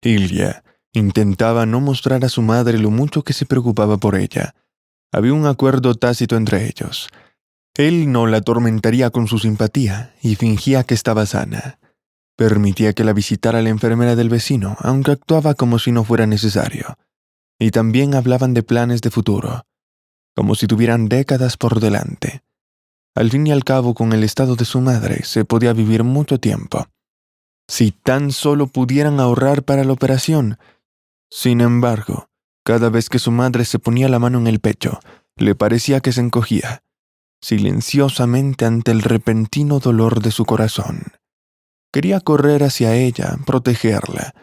Ilya intentaba no mostrar a su madre lo mucho que se preocupaba por ella. Había un acuerdo tácito entre ellos. Él no la atormentaría con su simpatía y fingía que estaba sana. Permitía que la visitara la enfermera del vecino, aunque actuaba como si no fuera necesario. Y también hablaban de planes de futuro, como si tuvieran décadas por delante. Al fin y al cabo, con el estado de su madre, se podía vivir mucho tiempo. Si tan solo pudieran ahorrar para la operación. Sin embargo, cada vez que su madre se ponía la mano en el pecho, le parecía que se encogía, silenciosamente ante el repentino dolor de su corazón. Quería correr hacia ella, protegerla,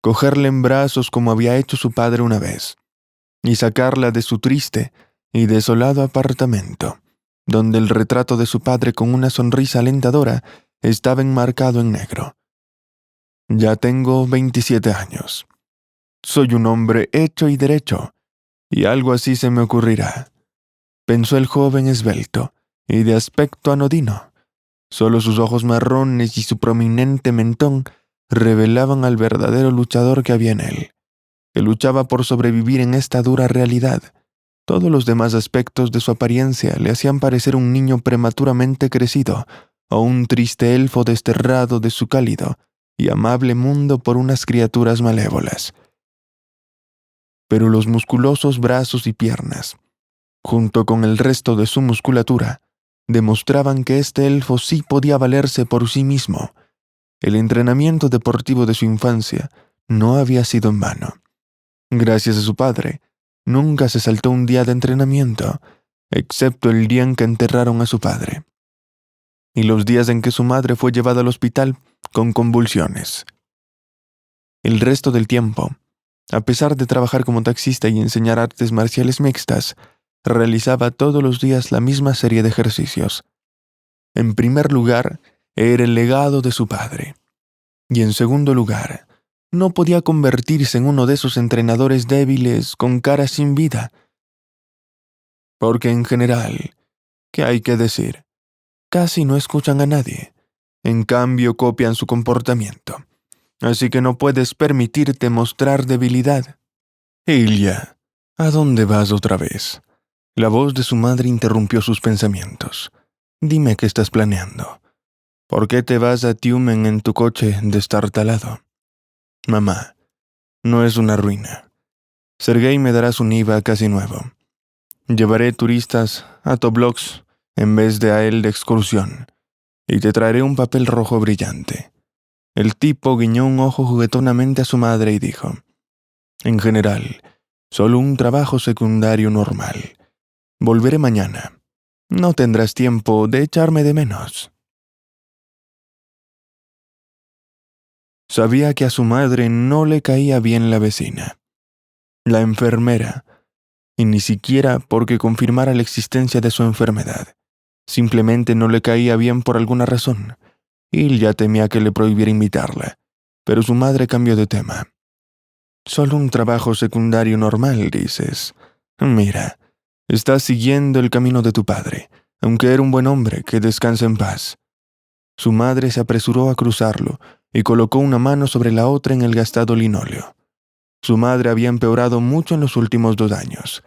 cogerla en brazos como había hecho su padre una vez, y sacarla de su triste y desolado apartamento, donde el retrato de su padre con una sonrisa alentadora estaba enmarcado en negro. Ya tengo 27 años. Soy un hombre hecho y derecho, y algo así se me ocurrirá, pensó el joven esbelto y de aspecto anodino. Solo sus ojos marrones y su prominente mentón revelaban al verdadero luchador que había en él, que luchaba por sobrevivir en esta dura realidad. Todos los demás aspectos de su apariencia le hacían parecer un niño prematuramente crecido o un triste elfo desterrado de su cálido y amable mundo por unas criaturas malévolas. Pero los musculosos brazos y piernas, junto con el resto de su musculatura, demostraban que este elfo sí podía valerse por sí mismo. El entrenamiento deportivo de su infancia no había sido en vano. Gracias a su padre, nunca se saltó un día de entrenamiento, excepto el día en que enterraron a su padre, y los días en que su madre fue llevada al hospital con convulsiones. El resto del tiempo, a pesar de trabajar como taxista y enseñar artes marciales mixtas, realizaba todos los días la misma serie de ejercicios. En primer lugar, era el legado de su padre. Y en segundo lugar, no podía convertirse en uno de esos entrenadores débiles con cara sin vida. Porque en general, ¿qué hay que decir? Casi no escuchan a nadie. En cambio, copian su comportamiento. Así que no puedes permitirte mostrar debilidad. Ilya, ¿a dónde vas otra vez? La voz de su madre interrumpió sus pensamientos. Dime qué estás planeando. ¿Por qué te vas a Tiumen en tu coche destartalado? Mamá, no es una ruina. Sergei me dará su Niva casi nuevo. Llevaré turistas a Tobloks en vez de a él de excursión, y te traeré un papel rojo brillante. El tipo guiñó un ojo juguetonamente a su madre y dijo: en general, solo un trabajo secundario normal. Volveré mañana. No tendrás tiempo de echarme de menos. Sabía que a su madre no le caía bien la vecina, la enfermera, y ni siquiera porque confirmara la existencia de su enfermedad. Simplemente no le caía bien por alguna razón. Ilya temía que le prohibiera invitarla, pero su madre cambió de tema. Solo un trabajo secundario normal, dices. Mira, estás siguiendo el camino de tu padre, aunque era un buen hombre, que descanse en paz. Su madre se apresuró a cruzarlo y colocó una mano sobre la otra en el gastado linóleo. Su madre había empeorado mucho en los últimos 2 años.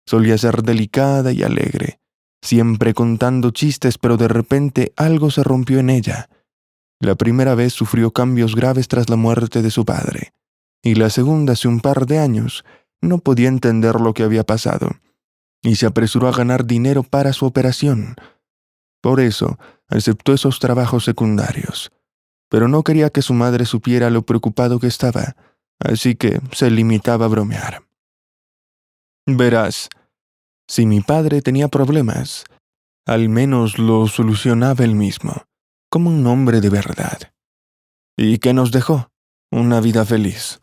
Solía ser delicada y alegre, siempre contando chistes, pero de repente algo se rompió en ella. La primera vez sufrió cambios graves tras la muerte de su padre, y la segunda hace un par de años no podía entender lo que había pasado, y se apresuró a ganar dinero para su operación. Por eso aceptó esos trabajos secundarios, pero no quería que su madre supiera lo preocupado que estaba, así que se limitaba a bromear. Verás, si mi padre tenía problemas, al menos los solucionaba él mismo, como un hombre de verdad. ¿Y qué nos dejó? Una vida feliz.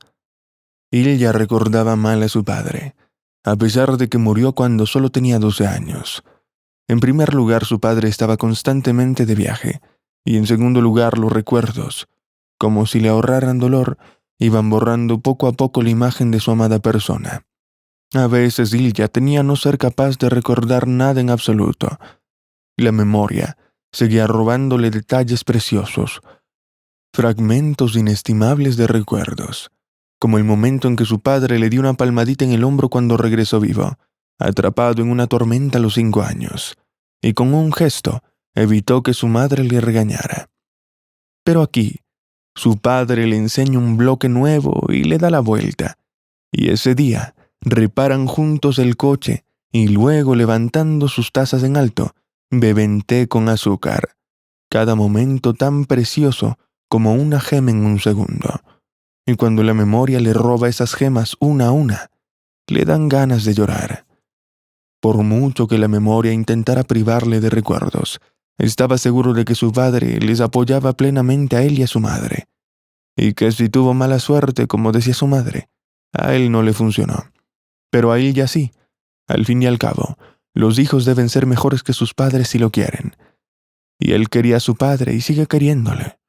Ilya recordaba mal a su padre, a pesar de que murió cuando solo tenía 12 años. En primer lugar, su padre estaba constantemente de viaje, y en segundo lugar, los recuerdos, como si le ahorraran dolor, iban borrando poco a poco la imagen de su amada persona. A veces Ilya tenía no ser capaz de recordar nada en absoluto. La memoria seguía robándole detalles preciosos, fragmentos inestimables de recuerdos. como el momento en que su padre le dio una palmadita en el hombro cuando regresó vivo, atrapado en una tormenta a los 5 años, y con un gesto evitó que su madre le regañara. Pero aquí, su padre le enseña un bloque nuevo y le da la vuelta, y ese día reparan juntos el coche y luego, levantando sus tazas en alto, beben té con azúcar, cada momento tan precioso como una gema en un segundo. Y cuando la memoria le roba esas gemas una a una, le dan ganas de llorar. Por mucho que la memoria intentara privarle de recuerdos, estaba seguro de que su padre les apoyaba plenamente a él y a su madre, y que si tuvo mala suerte, como decía su madre, a él no le funcionó. Pero a ella sí. Al fin y al cabo, los hijos deben ser mejores que sus padres si lo quieren. Y él quería a su padre y sigue queriéndole.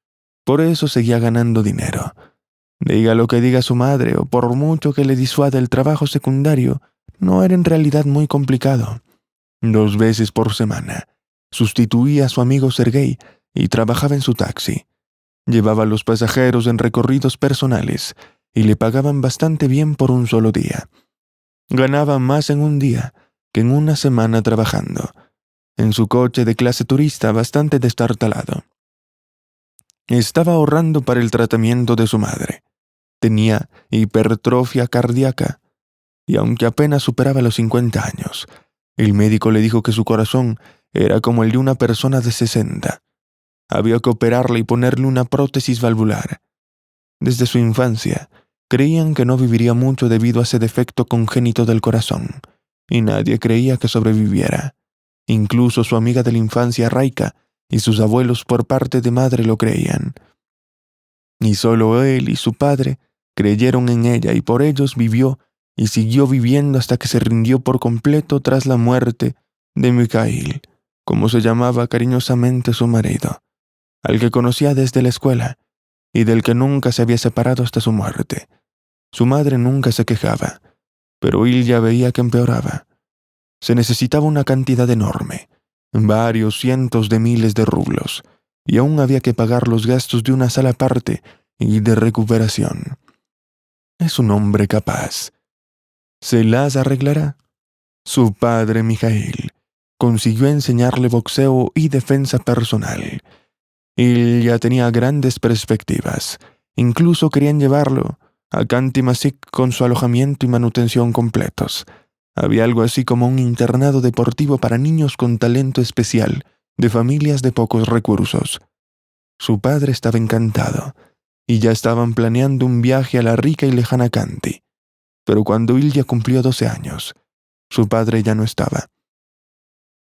Por eso seguía ganando dinero. Diga lo que diga su madre, o por mucho que le disuada el trabajo secundario, no era en realidad muy complicado. 2 veces por semana, sustituía a su amigo Sergei y trabajaba en su taxi. Llevaba a los pasajeros en recorridos personales y le pagaban bastante bien por un solo día. Ganaba más en un día que en una semana trabajando, en su coche de clase turista bastante destartalado. Estaba ahorrando para el tratamiento de su madre. Tenía hipertrofia cardíaca, y aunque apenas superaba los 50 años, el médico le dijo que su corazón era como el de una persona de 60. Había que operarle y ponerle una prótesis valvular. Desde su infancia, creían que no viviría mucho debido a ese defecto congénito del corazón, y nadie creía que sobreviviera. Incluso su amiga de la infancia, Raika, y sus abuelos por parte de madre lo creían. Y solo él y su padre creyeron en ella, y por ellos vivió y siguió viviendo hasta que se rindió por completo tras la muerte de Mikhail, como se llamaba cariñosamente su marido, al que conocía desde la escuela y del que nunca se había separado hasta su muerte. Su madre nunca se quejaba, pero él ya veía que empeoraba. Se necesitaba una cantidad enorme, varios cientos de miles de rublos, y aún había que pagar los gastos de una sala aparte y de recuperación. Es un hombre capaz. ¿Se las arreglará? Su padre, Mijail, consiguió enseñarle boxeo y defensa personal. Él ya tenía grandes perspectivas. Incluso querían llevarlo a Khanty-Mansiysk con su alojamiento y manutención completos. Había algo así como un internado deportivo para niños con talento especial, de familias de pocos recursos. Su padre estaba encantado, y ya estaban planeando un viaje a la rica y lejana Khanty. Pero cuando Ilya cumplió 12 años, su padre ya no estaba.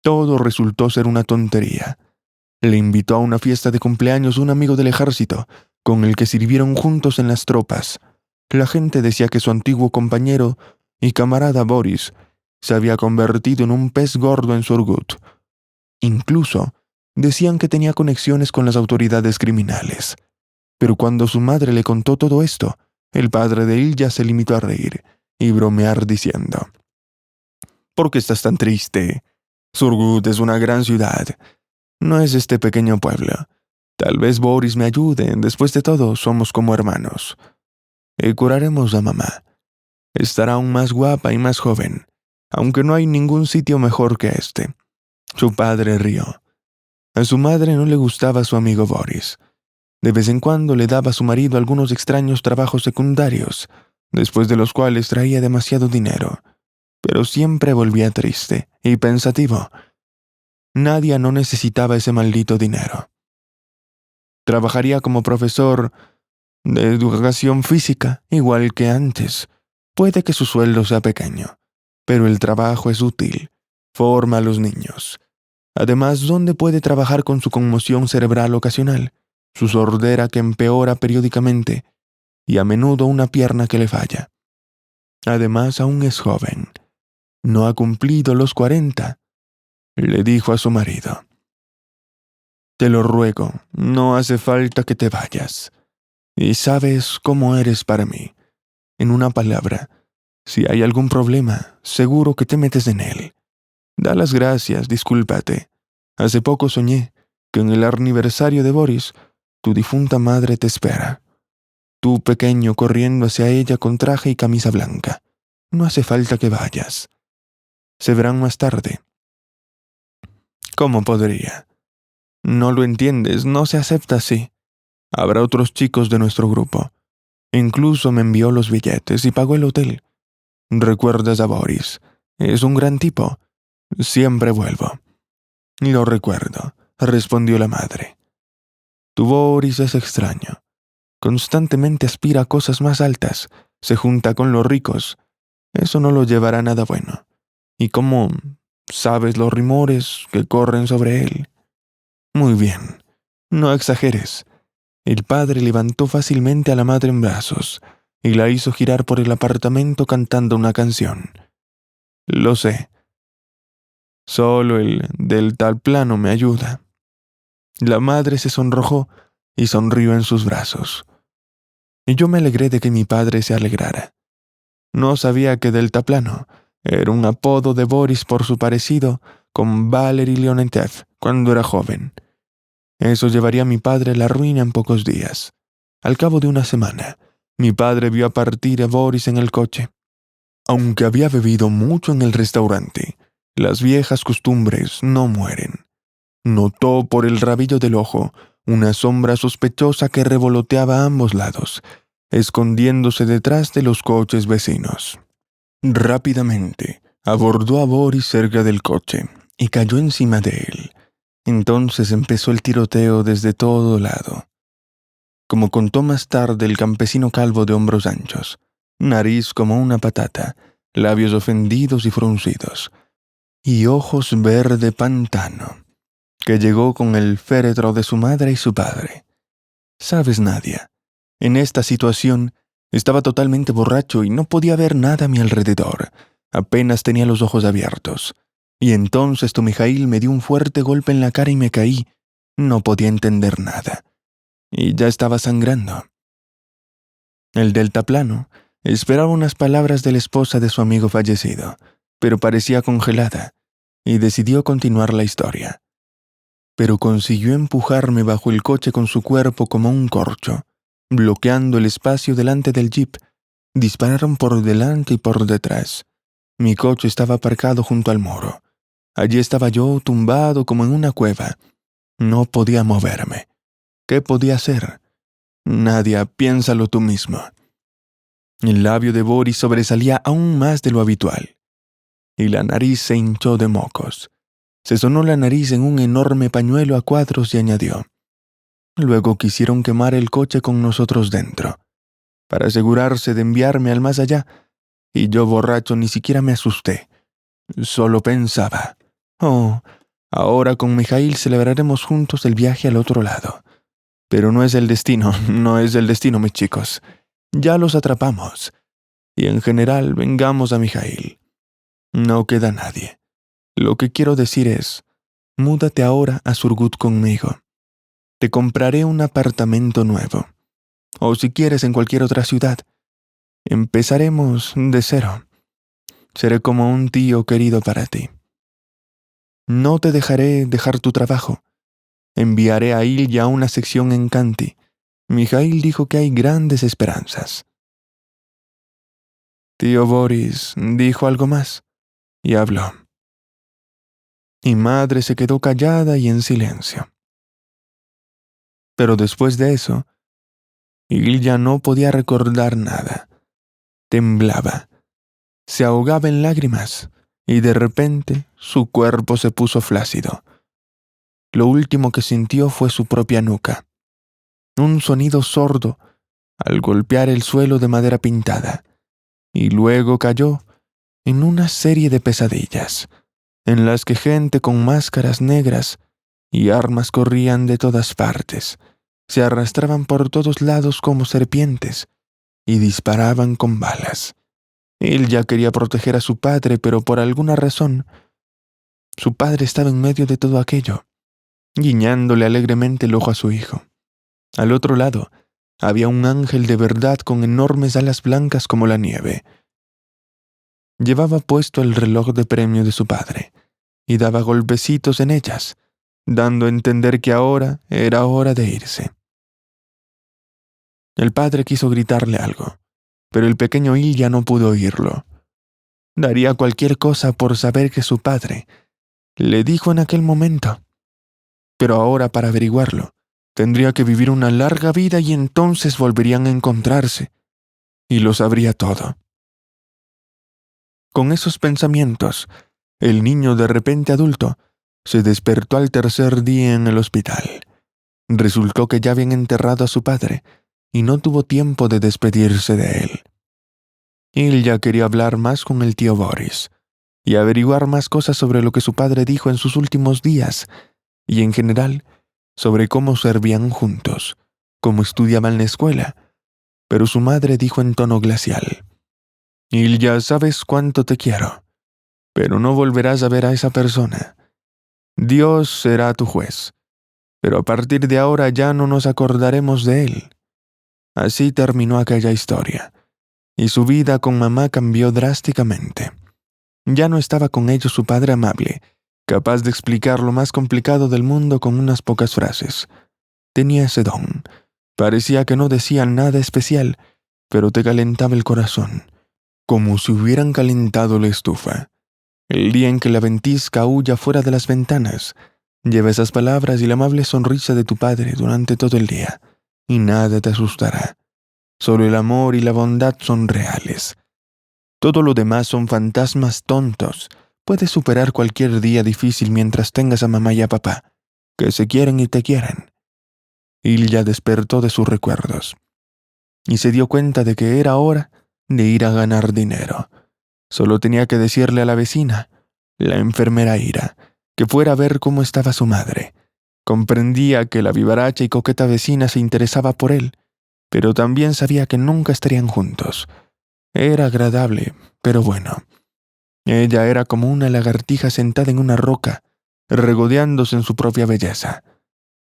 Todo resultó ser una tontería. Le invitó a una fiesta de cumpleaños un amigo del ejército, con el que sirvieron juntos en las tropas. La gente decía que su antiguo compañero y camarada Boris se había convertido en un pez gordo en Surgut. Incluso decían que tenía conexiones con las autoridades criminales. Pero cuando su madre le contó todo esto, el padre de Ilya se limitó a reír y bromear diciendo: «¿Por qué estás tan triste? Surgut es una gran ciudad. No es este pequeño pueblo. Tal vez Boris me ayude. Después de todo, somos como hermanos. Y curaremos a mamá. Estará aún más guapa y más joven, aunque no hay ningún sitio mejor que este». Su padre rió. A su madre no le gustaba su amigo Boris. De vez en cuando le daba a su marido algunos extraños trabajos secundarios, después de los cuales traía demasiado dinero. Pero siempre volvía triste y pensativo. Nadia no necesitaba ese maldito dinero. Trabajaría como profesor de educación física, igual que antes. Puede que su sueldo sea pequeño, pero el trabajo es útil. Forma a los niños. Además, ¿dónde puede trabajar con su conmoción cerebral ocasional, su sordera que empeora periódicamente y a menudo una pierna que le falla? Además, aún es joven. No ha cumplido los 40, le dijo a su marido. «Te lo ruego, no hace falta que te vayas. Y sabes cómo eres para mí. En una palabra, si hay algún problema, seguro que te metes en él. Da las gracias, discúlpate. Hace poco soñé que en el aniversario de Boris, tu difunta madre te espera». Tú pequeño corriendo hacia ella con traje y camisa blanca. No hace falta que vayas. Se verán más tarde. ¿Cómo podría? No lo entiendes, no se acepta así. Habrá otros chicos de nuestro grupo. Incluso me envió los billetes y pagó el hotel. ¿Recuerdas a Boris? Es un gran tipo. Siempre vuelvo. Lo recuerdo, respondió la madre. Tu Boris es extraño. Constantemente aspira a cosas más altas, se junta con los ricos. Eso no lo llevará a nada bueno. ¿Y cómo sabes los rumores que corren sobre él? Muy bien, no exageres. El padre levantó fácilmente a la madre en brazos y la hizo girar por el apartamento cantando una canción. Lo sé. Solo el del tal plano me ayuda. La madre se sonrojó y sonrió en sus brazos. Y yo me alegré de que mi padre se alegrara. No sabía que deltaplano era un apodo de Boris por su parecido con Valery Leontiev cuando era joven. Eso llevaría a mi padre a la ruina en pocos días. Al cabo de una semana, mi padre vio partir a Boris en el coche. Aunque había bebido mucho en el restaurante, las viejas costumbres no mueren. Notó por el rabillo del ojo una sombra sospechosa que revoloteaba a ambos lados, escondiéndose detrás de los coches vecinos. Rápidamente abordó a Boris cerca del coche y cayó encima de él. Entonces empezó el tiroteo desde todo lado. Como contó más tarde el campesino calvo de hombros anchos, nariz como una patata, labios ofendidos y fruncidos, y ojos verde pantano, que llegó con el féretro de su madre y su padre. ¿Sabes, Nadia? En esta situación estaba totalmente borracho y no podía ver nada a mi alrededor. Apenas tenía los ojos abiertos. Y entonces tu Mijail me dio un fuerte golpe en la cara y me caí. No podía entender nada. Y ya estaba sangrando. El deltaplano esperaba unas palabras de la esposa de su amigo fallecido, pero parecía congelada, y decidió continuar la historia. Pero consiguió empujarme bajo el coche con su cuerpo como un corcho, bloqueando el espacio delante del jeep. Dispararon por delante y por detrás. Mi coche estaba aparcado junto al muro. Allí estaba yo, tumbado como en una cueva. No podía moverme. ¿Qué podía hacer? Nadia, piénsalo tú mismo. El labio de Boris sobresalía aún más de lo habitual, y la nariz se hinchó de mocos. Se sonó la nariz en un enorme pañuelo a cuadros y añadió: luego quisieron quemar el coche con nosotros dentro, para asegurarse de enviarme al más allá, y yo borracho ni siquiera me asusté. Solo pensaba: oh, ahora con Mijail celebraremos juntos el viaje al otro lado. Pero no es el destino, no es el destino, mis chicos. Ya los atrapamos. Y en general, vengamos a Mijail. No queda nadie. Lo que quiero decir es, múdate ahora a Surgut conmigo. Te compraré un apartamento nuevo. O si quieres en cualquier otra ciudad. Empezaremos de cero. Seré como un tío querido para ti. No te dejaré dejar tu trabajo. Enviaré a Ilya a una sección en Kanti. Mijail dijo que hay grandes esperanzas. Tío Boris dijo algo más y habló. Mi madre se quedó callada y en silencio. Pero después de eso, Ilya no podía recordar nada. Temblaba, se ahogaba en lágrimas y de repente su cuerpo se puso flácido. Lo último que sintió fue su propia nuca. Un sonido sordo al golpear el suelo de madera pintada, y luego cayó en una serie de pesadillas, en las que gente con máscaras negras y armas corrían de todas partes, se arrastraban por todos lados como serpientes y disparaban con balas. Él ya quería proteger a su padre, pero por alguna razón, su padre estaba en medio de todo aquello, guiñándole alegremente el ojo a su hijo. Al otro lado, había un ángel de verdad con enormes alas blancas como la nieve. Llevaba puesto el reloj de premio de su padre y daba golpecitos en ellas, dando a entender que ahora era hora de irse. El padre quiso gritarle algo, pero el pequeño Ilya no pudo oírlo. Daría cualquier cosa por saber que su padre le dijo en aquel momento. Pero ahora, para averiguarlo, tendría que vivir una larga vida y entonces volverían a encontrarse, y lo sabría todo. Con esos pensamientos, el niño, de repente adulto, se despertó al tercer día en el hospital. Resultó que ya habían enterrado a su padre, y no tuvo tiempo de despedirse de él. Él ya quería hablar más con el tío Boris, y averiguar más cosas sobre lo que su padre dijo en sus últimos días, y en general, sobre cómo servían juntos, cómo estudiaban en la escuela. Pero su madre dijo en tono glacial: «Ilya, sabes cuánto te quiero, pero no volverás a ver a esa persona. Dios será tu juez, pero a partir de ahora ya no nos acordaremos de él». Así terminó aquella historia, y su vida con mamá cambió drásticamente. Ya no estaba con ellos su padre amable, capaz de explicar lo más complicado del mundo con unas pocas frases. Tenía ese don. Parecía que no decía nada especial, pero te calentaba el corazón, como si hubieran calentado la estufa. El día en que la ventisca huya fuera de las ventanas, lleva esas palabras y la amable sonrisa de tu padre durante todo el día, y nada te asustará. Solo el amor y la bondad son reales. Todo lo demás son fantasmas tontos. Puedes superar cualquier día difícil mientras tengas a mamá y a papá, que se quieren y te quieren. Ilya despertó de sus recuerdos y se dio cuenta de que era hora de ir a ganar dinero. Solo tenía que decirle a la vecina, la enfermera Ira, que fuera a ver cómo estaba su madre. Comprendía que la vivaracha y coqueta vecina se interesaba por él, pero también sabía que nunca estarían juntos. Era agradable, pero bueno. Ella era como una lagartija sentada en una roca, regodeándose en su propia belleza,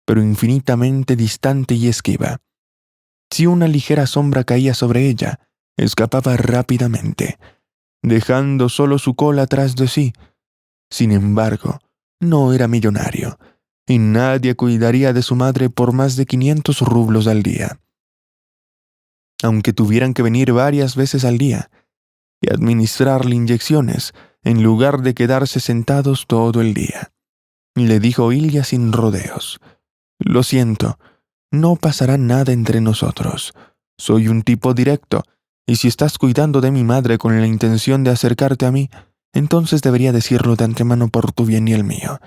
pero infinitamente distante y esquiva. Si una ligera sombra caía sobre ella, escapaba rápidamente, dejando solo su cola tras de sí. Sin embargo, no era millonario, y nadie cuidaría de su madre por más de 500 rublos al día. Aunque tuvieran que venir varias veces al día y administrarle inyecciones, en lugar de quedarse sentados todo el día. Le dijo Ilya sin rodeos: «Lo siento, no pasará nada entre nosotros. Soy un tipo directo, y si estás cuidando de mi madre con la intención de acercarte a mí, entonces debería decirlo de antemano por tu bien y el mío».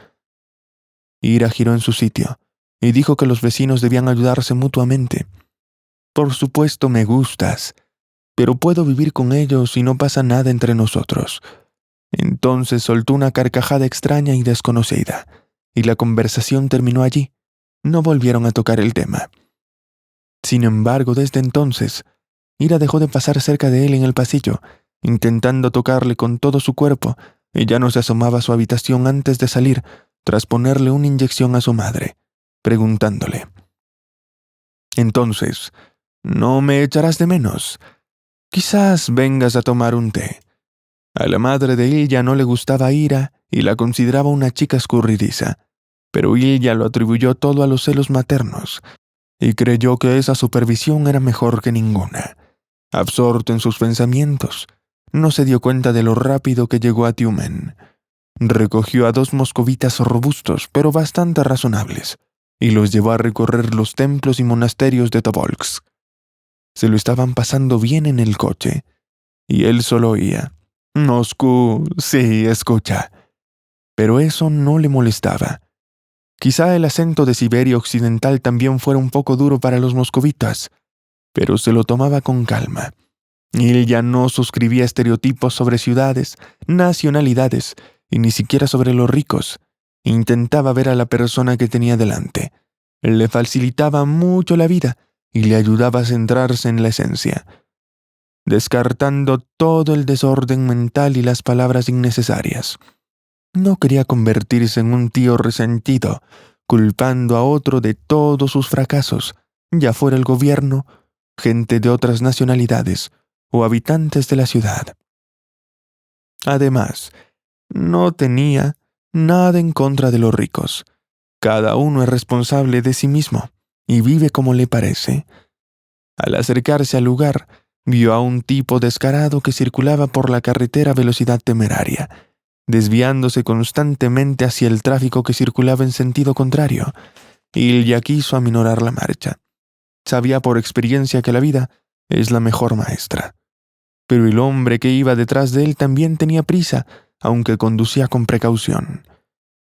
Ira giró en su sitio y dijo que los vecinos debían ayudarse mutuamente. «Por supuesto me gustas, pero puedo vivir con ellos y no pasa nada entre nosotros». Entonces soltó una carcajada extraña y desconocida, y la conversación terminó allí. No volvieron a tocar el tema. Sin embargo, desde entonces, Ira dejó de pasar cerca de él en el pasillo, intentando tocarle con todo su cuerpo, y ya no se asomaba a su habitación antes de salir, tras ponerle una inyección a su madre, preguntándole: «Entonces, ¿no me echarás de menos? Quizás vengas a tomar un té». A la madre de Ilya no le gustaba Ira y la consideraba una chica escurridiza, pero Ilya lo atribuyó todo a los celos maternos y creyó que esa supervisión era mejor que ninguna. Absorto en sus pensamientos, no se dio cuenta de lo rápido que llegó a Tiumen. Recogió a 2 moscovitas robustos, pero bastante razonables, y los llevó a recorrer los templos y monasterios de Tobolsk. Se lo estaban pasando bien en el coche, y él solo oía: «Moscú, sí, escucha». Pero eso no le molestaba. Quizá el acento de Siberia Occidental también fuera un poco duro para los moscovitas, pero se lo tomaba con calma. Él ya no suscribía estereotipos sobre ciudades, nacionalidades y ni siquiera sobre los ricos. Intentaba ver a la persona que tenía delante. Le facilitaba mucho la vida y le ayudaba a centrarse en la esencia, descartando todo el desorden mental y las palabras innecesarias. No quería convertirse en un tío resentido, culpando a otro de todos sus fracasos, ya fuera el gobierno, gente de otras nacionalidades o habitantes de la ciudad. Además, no tenía nada en contra de los ricos. Cada uno es responsable de sí mismo y vive como le parece. Al acercarse al lugar, vio a un tipo descarado que circulaba por la carretera a velocidad temeraria, desviándose constantemente hacia el tráfico que circulaba en sentido contrario. Ilya quiso aminorar la marcha. Sabía por experiencia que la vida es la mejor maestra. Pero el hombre que iba detrás de él también tenía prisa, aunque conducía con precaución.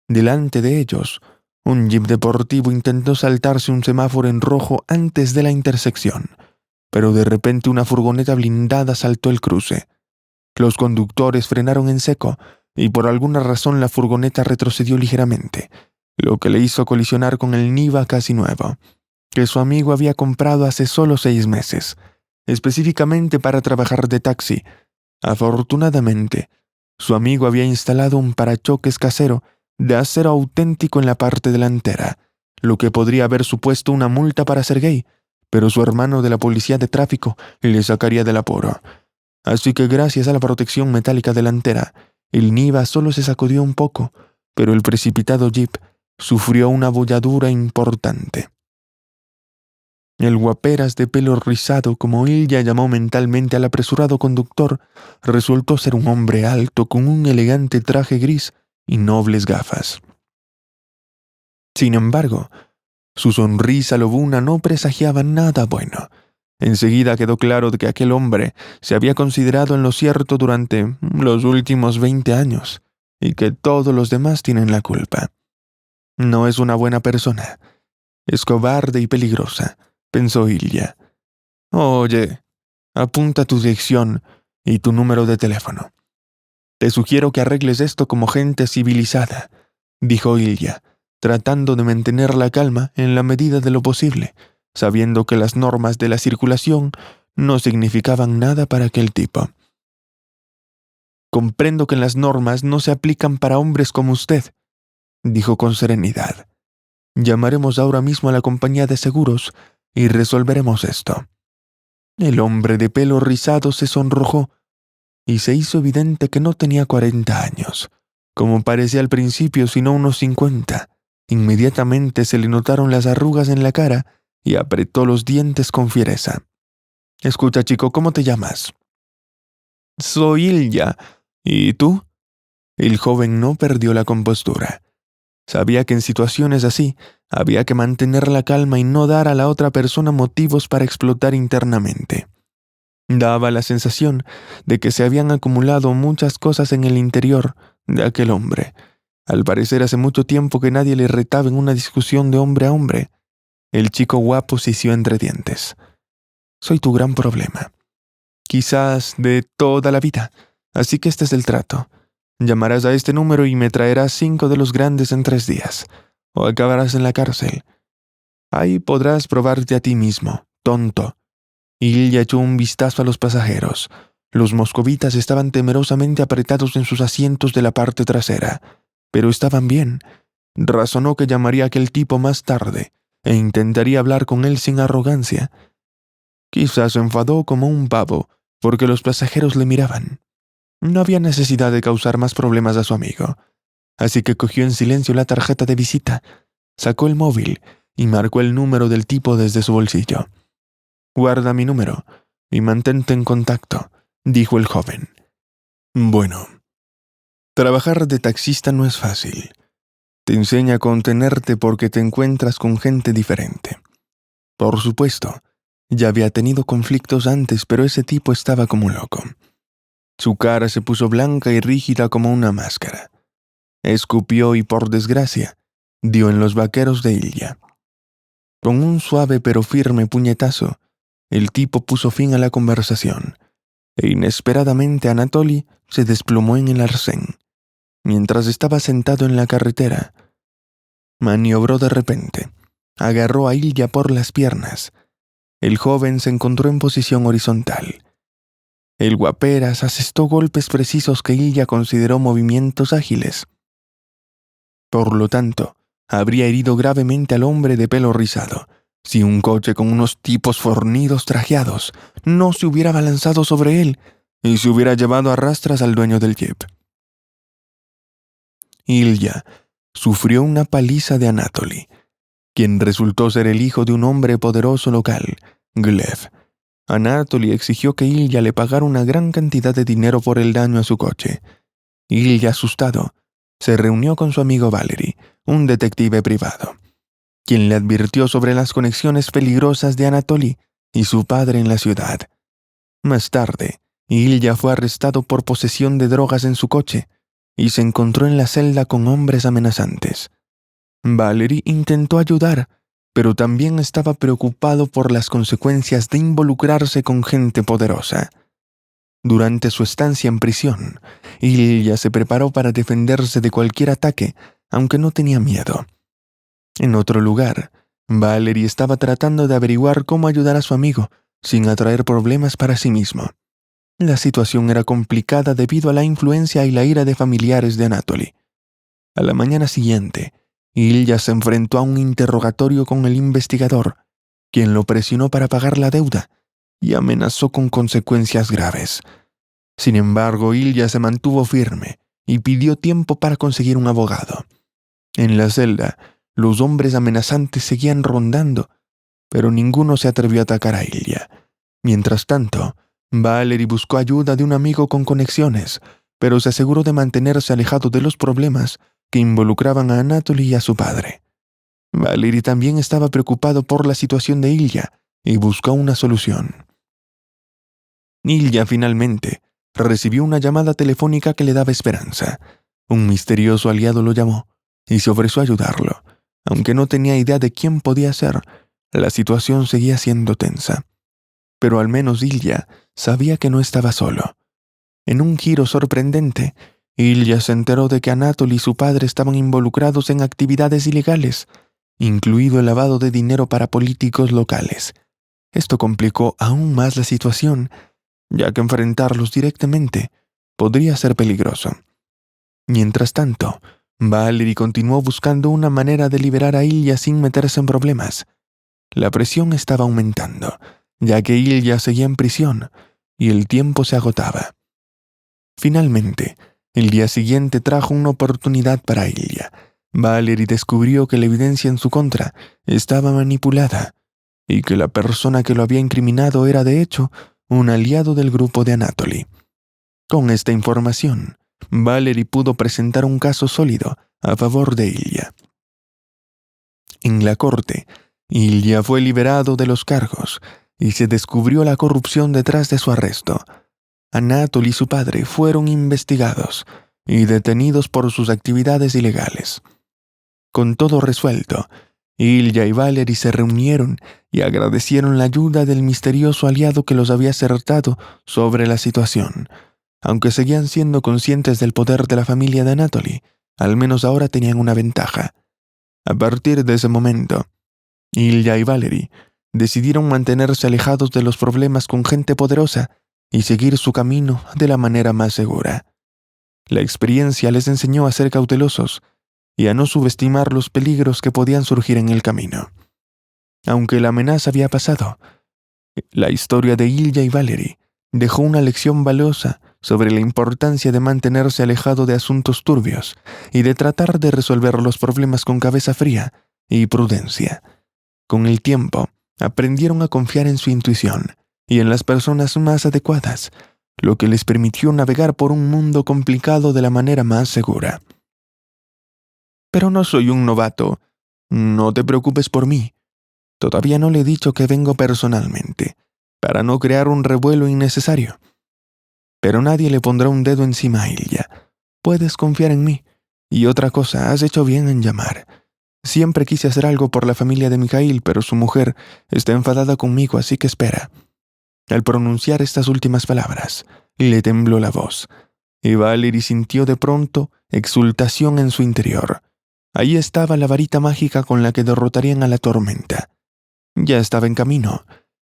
Delante de ellos, un jeep deportivo intentó saltarse un semáforo en rojo antes de la intersección, pero de repente una furgoneta blindada saltó el cruce. Los conductores frenaron en seco y por alguna razón la furgoneta retrocedió ligeramente, lo que le hizo colisionar con el Niva casi nuevo, que su amigo había comprado hace solo 6 meses, específicamente para trabajar de taxi. Afortunadamente, su amigo había instalado un parachoques casero de acero auténtico en la parte delantera, lo que podría haber supuesto una multa para Sergei, pero su hermano de la policía de tráfico le sacaría del apuro. Así que gracias a la protección metálica delantera, el Niva solo se sacudió un poco, pero el precipitado jeep sufrió una abolladura importante. El guaperas de pelo rizado, como Ilya llamó mentalmente al apresurado conductor, resultó ser un hombre alto con un elegante traje gris y nobles gafas. Sin embargo, su sonrisa lobuna no presagiaba nada bueno. Enseguida quedó claro de que aquel hombre se había considerado en lo cierto durante los últimos 20 años y que todos los demás tienen la culpa. No es una buena persona. Es cobarde y peligrosa, pensó Ilya. Oye, apunta tu dirección y tu número de teléfono. Te sugiero que arregles esto como gente civilizada, dijo Ilya, tratando de mantener la calma en la medida de lo posible, sabiendo que las normas de la circulación no significaban nada para aquel tipo. Comprendo que las normas no se aplican para hombres como usted, dijo con serenidad. Llamaremos ahora mismo a la compañía de seguros y resolveremos esto. El hombre de pelo rizado se sonrojó y se hizo evidente que no tenía 40 años, como parecía al principio, sino unos 50. Inmediatamente se le notaron las arrugas en la cara y apretó los dientes con fiereza. Escucha, chico, ¿cómo te llamas? Soy Ilya. ¿Y tú? El joven no perdió la compostura. Sabía que en situaciones así había que mantener la calma y no dar a la otra persona motivos para explotar internamente. Daba la sensación de que se habían acumulado muchas cosas en el interior de aquel hombre. Al parecer hace mucho tiempo que nadie le retaba en una discusión de hombre a hombre. El chico guapo sisió entre dientes. Soy tu gran problema. Quizás de toda la vida. Así que este es el trato. Llamarás a este número y me traerás 5 de los grandes en 3 días. O acabarás en la cárcel. Ahí podrás probarte a ti mismo, tonto. Ilya echó un vistazo a los pasajeros. Los moscovitas estaban temerosamente apretados en sus asientos de la parte trasera, pero estaban bien. Razonó que llamaría a aquel tipo más tarde e intentaría hablar con él sin arrogancia. Quizás se enfadó como un pavo porque los pasajeros le miraban. No había necesidad de causar más problemas a su amigo, así que cogió en silencio la tarjeta de visita, sacó el móvil y marcó el número del tipo desde su bolsillo. Guarda mi número y mantente en contacto, dijo el joven. Bueno, trabajar de taxista no es fácil. Te enseña a contenerte porque te encuentras con gente diferente. Por supuesto, ya había tenido conflictos antes, pero ese tipo estaba como loco. Su cara se puso blanca y rígida como una máscara. Escupió y, por desgracia, dio en los vaqueros de Ilya. Con un suave pero firme puñetazo, el tipo puso fin a la conversación, e inesperadamente Anatoly se desplomó en el arcén. Mientras estaba sentado en la carretera, maniobró de repente, agarró a Ilya por las piernas. El joven se encontró en posición horizontal. El guaperas asestó golpes precisos que Ilya consideró movimientos ágiles. Por lo tanto, habría herido gravemente al hombre de pelo rizado, si un coche con unos tipos fornidos trajeados no se hubiera abalanzado sobre él y se hubiera llevado a rastras al dueño del jeep. Ilya sufrió una paliza de Anatoly, quien resultó ser el hijo de un hombre poderoso local, Gleb, Anatoly exigió que Ilya le pagara una gran cantidad de dinero por el daño a su coche. Ilya, asustado, se reunió con su amigo Valery, un detective privado, quien le advirtió sobre las conexiones peligrosas de Anatoly y su padre en la ciudad. Más tarde, Ilya fue arrestado por posesión de drogas en su coche y se encontró en la celda con hombres amenazantes. Valery intentó ayudar, pero también estaba preocupado por las consecuencias de involucrarse con gente poderosa. Durante su estancia en prisión, Ilya se preparó para defenderse de cualquier ataque, aunque no tenía miedo. En otro lugar, Valery estaba tratando de averiguar cómo ayudar a su amigo sin atraer problemas para sí mismo. La situación era complicada debido a la influencia y la ira de familiares de Anatoly. A la mañana siguiente, Ilya se enfrentó a un interrogatorio con el investigador, quien lo presionó para pagar la deuda y amenazó con consecuencias graves. Sin embargo, Ilya se mantuvo firme y pidió tiempo para conseguir un abogado. En la celda, los hombres amenazantes seguían rondando, pero ninguno se atrevió a atacar a Ilya. Mientras tanto, Valery buscó ayuda de un amigo con conexiones, pero se aseguró de mantenerse alejado de los problemas que involucraban a Anatoly y a su padre. Valery también estaba preocupado por la situación de Ilya y buscó una solución. Ilya finalmente recibió una llamada telefónica que le daba esperanza. Un misterioso aliado lo llamó y se ofreció a ayudarlo. Aunque no tenía idea de quién podía ser, la situación seguía siendo tensa. Pero al menos Ilya sabía que no estaba solo. En un giro sorprendente, Ilya se enteró de que Anatoly y su padre estaban involucrados en actividades ilegales, incluido el lavado de dinero para políticos locales. Esto complicó aún más la situación, ya que enfrentarlos directamente podría ser peligroso. Mientras tanto, Valery continuó buscando una manera de liberar a Ilya sin meterse en problemas. La presión estaba aumentando, ya que Ilya seguía en prisión y el tiempo se agotaba. Finalmente, el día siguiente trajo una oportunidad para Ilya. Valery descubrió que la evidencia en su contra estaba manipulada y que la persona que lo había incriminado era, de hecho, un aliado del grupo de Anatoly. Con esta información, Valery pudo presentar un caso sólido a favor de Ilya. En la corte, Ilya fue liberado de los cargos y se descubrió la corrupción detrás de su arresto. Anatoly y su padre fueron investigados y detenidos por sus actividades ilegales. Con todo resuelto, Ilya y Valery se reunieron y agradecieron la ayuda del misterioso aliado que los había acertado sobre la situación. Aunque seguían siendo conscientes del poder de la familia de Anatoly, al menos ahora tenían una ventaja. A partir de ese momento, Ilya y Valery decidieron mantenerse alejados de los problemas con gente poderosa y seguir su camino de la manera más segura. La experiencia les enseñó a ser cautelosos y a no subestimar los peligros que podían surgir en el camino. Aunque la amenaza había pasado, la historia de Ilya y Valery dejó una lección valiosa sobre la importancia de mantenerse alejado de asuntos turbios y de tratar de resolver los problemas con cabeza fría y prudencia. Con el tiempo, aprendieron a confiar en su intuición y en las personas más adecuadas, lo que les permitió navegar por un mundo complicado de la manera más segura. Pero no soy un novato. No te preocupes por mí. Todavía no le he dicho que vengo personalmente, para no crear un revuelo innecesario. Pero nadie le pondrá un dedo encima a Ilya. Puedes confiar en mí. Y otra cosa, has hecho bien en llamar. Siempre quise hacer algo por la familia de Mikhail, pero su mujer está enfadada conmigo, así que espera. Al pronunciar estas últimas palabras, le tembló la voz, y Valery sintió de pronto exultación en su interior. Ahí estaba la varita mágica con la que derrotarían a la tormenta. Ya estaba en camino.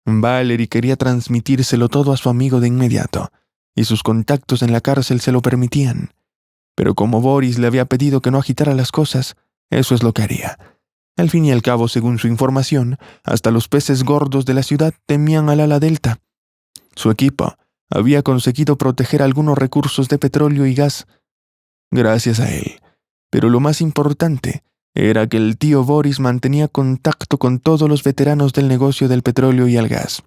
Valery quería transmitírselo todo a su amigo de inmediato, y sus contactos en la cárcel se lo permitían. Pero como Boris le había pedido que no agitara las cosas, eso es lo que haría. Al fin y al cabo, según su información, hasta los peces gordos de la ciudad temían al ala delta. Su equipo había conseguido proteger algunos recursos de petróleo y gas gracias a él. Pero lo más importante era que el tío Boris mantenía contacto con todos los veteranos del negocio del petróleo y el gas.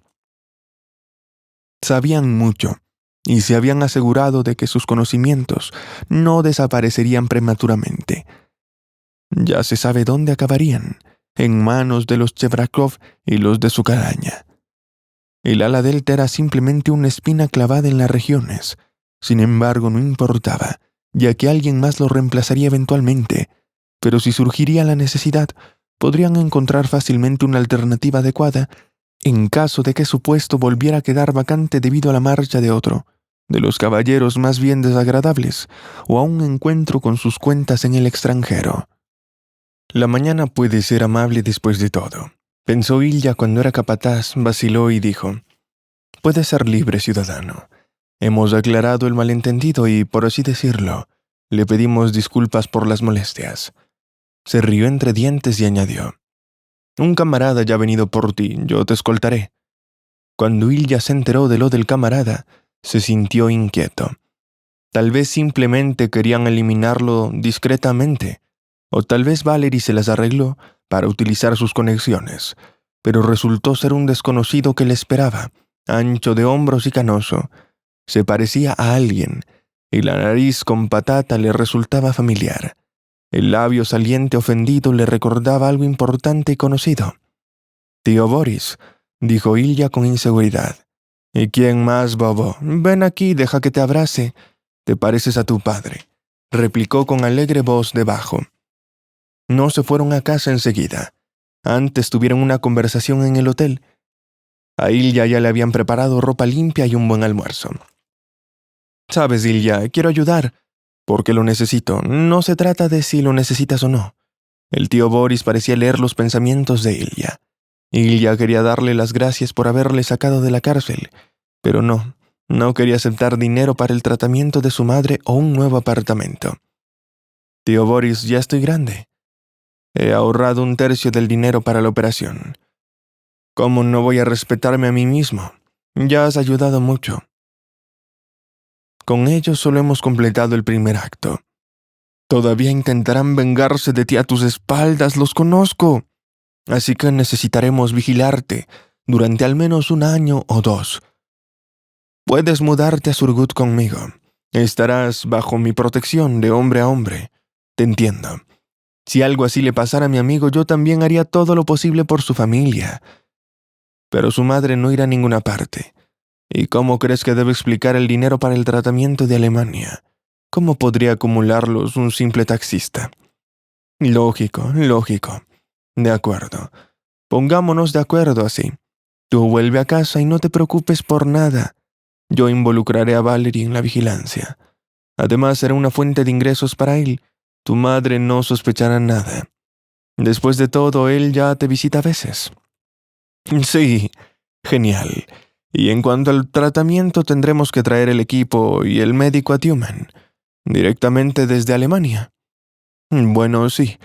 Sabían mucho, y se habían asegurado de que sus conocimientos no desaparecerían prematuramente. Ya se sabe dónde acabarían, en manos de los Chevrakov y los de su calaña. El ala delta era simplemente una espina clavada en las regiones. Sin embargo, no importaba, ya que alguien más lo reemplazaría eventualmente, pero si surgiría la necesidad, podrían encontrar fácilmente una alternativa adecuada en caso de que su puesto volviera a quedar vacante debido a la marcha de otro, de los caballeros más bien desagradables, o a un encuentro con sus cuentas en el extranjero. La mañana puede ser amable después de todo, pensó Ilya cuando era capataz, vaciló y dijo: «Puede ser libre, ciudadano. Hemos aclarado el malentendido y, por así decirlo, le pedimos disculpas por las molestias». Se rió entre dientes y añadió: «Un camarada ya ha venido por ti, yo te escoltaré». Cuando Ilya se enteró de lo del camarada, se sintió inquieto. Tal vez simplemente querían eliminarlo discretamente, o tal vez Valery se las arregló para utilizar sus conexiones, pero resultó ser un desconocido que le esperaba, ancho de hombros y canoso. Se parecía a alguien, y la nariz con patata le resultaba familiar. El labio saliente ofendido le recordaba algo importante y conocido. «Tío Boris», dijo Ilya con inseguridad. «¿Y quién más, bobo? Ven aquí, deja que te abrace. Te pareces a tu padre», replicó con alegre voz de bajo. No se fueron a casa enseguida. Antes tuvieron una conversación en el hotel. A Ilya ya le habían preparado ropa limpia y un buen almuerzo. «Sabes, Ilya, quiero ayudar, porque lo necesito. No se trata de si lo necesitas o no». El tío Boris parecía leer los pensamientos de Ilya. Ilya quería darle las gracias por haberle sacado de la cárcel, pero no quería aceptar dinero para el tratamiento de su madre o un nuevo apartamento. «Tío Boris, ya estoy grande. He ahorrado 1/3 del dinero para la operación. ¿Cómo no voy a respetarme a mí mismo? Ya has ayudado mucho». Con ello solo hemos completado el primer acto. Todavía intentarán vengarse de ti a tus espaldas, los conozco. Así que necesitaremos vigilarte durante al menos 1 año o 2. Puedes mudarte a Surgut conmigo. Estarás bajo mi protección de hombre a hombre. Te entiendo. Si algo así le pasara a mi amigo, yo también haría todo lo posible por su familia. Pero su madre no irá a ninguna parte. ¿Y cómo crees que debe explicar el dinero para el tratamiento de Alemania? ¿Cómo podría acumularlos un simple taxista? Lógico. De acuerdo. Pongámonos de acuerdo así. Tú vuelve a casa y no te preocupes por nada. Yo involucraré a Valery en la vigilancia. Además, será una fuente de ingresos para él. Tu madre no sospechará nada. Después de todo, él ya te visita a veces. Sí, genial. Y en cuanto al tratamiento, tendremos que traer el equipo y el médico a Tumen, directamente desde Alemania. Bueno, sí.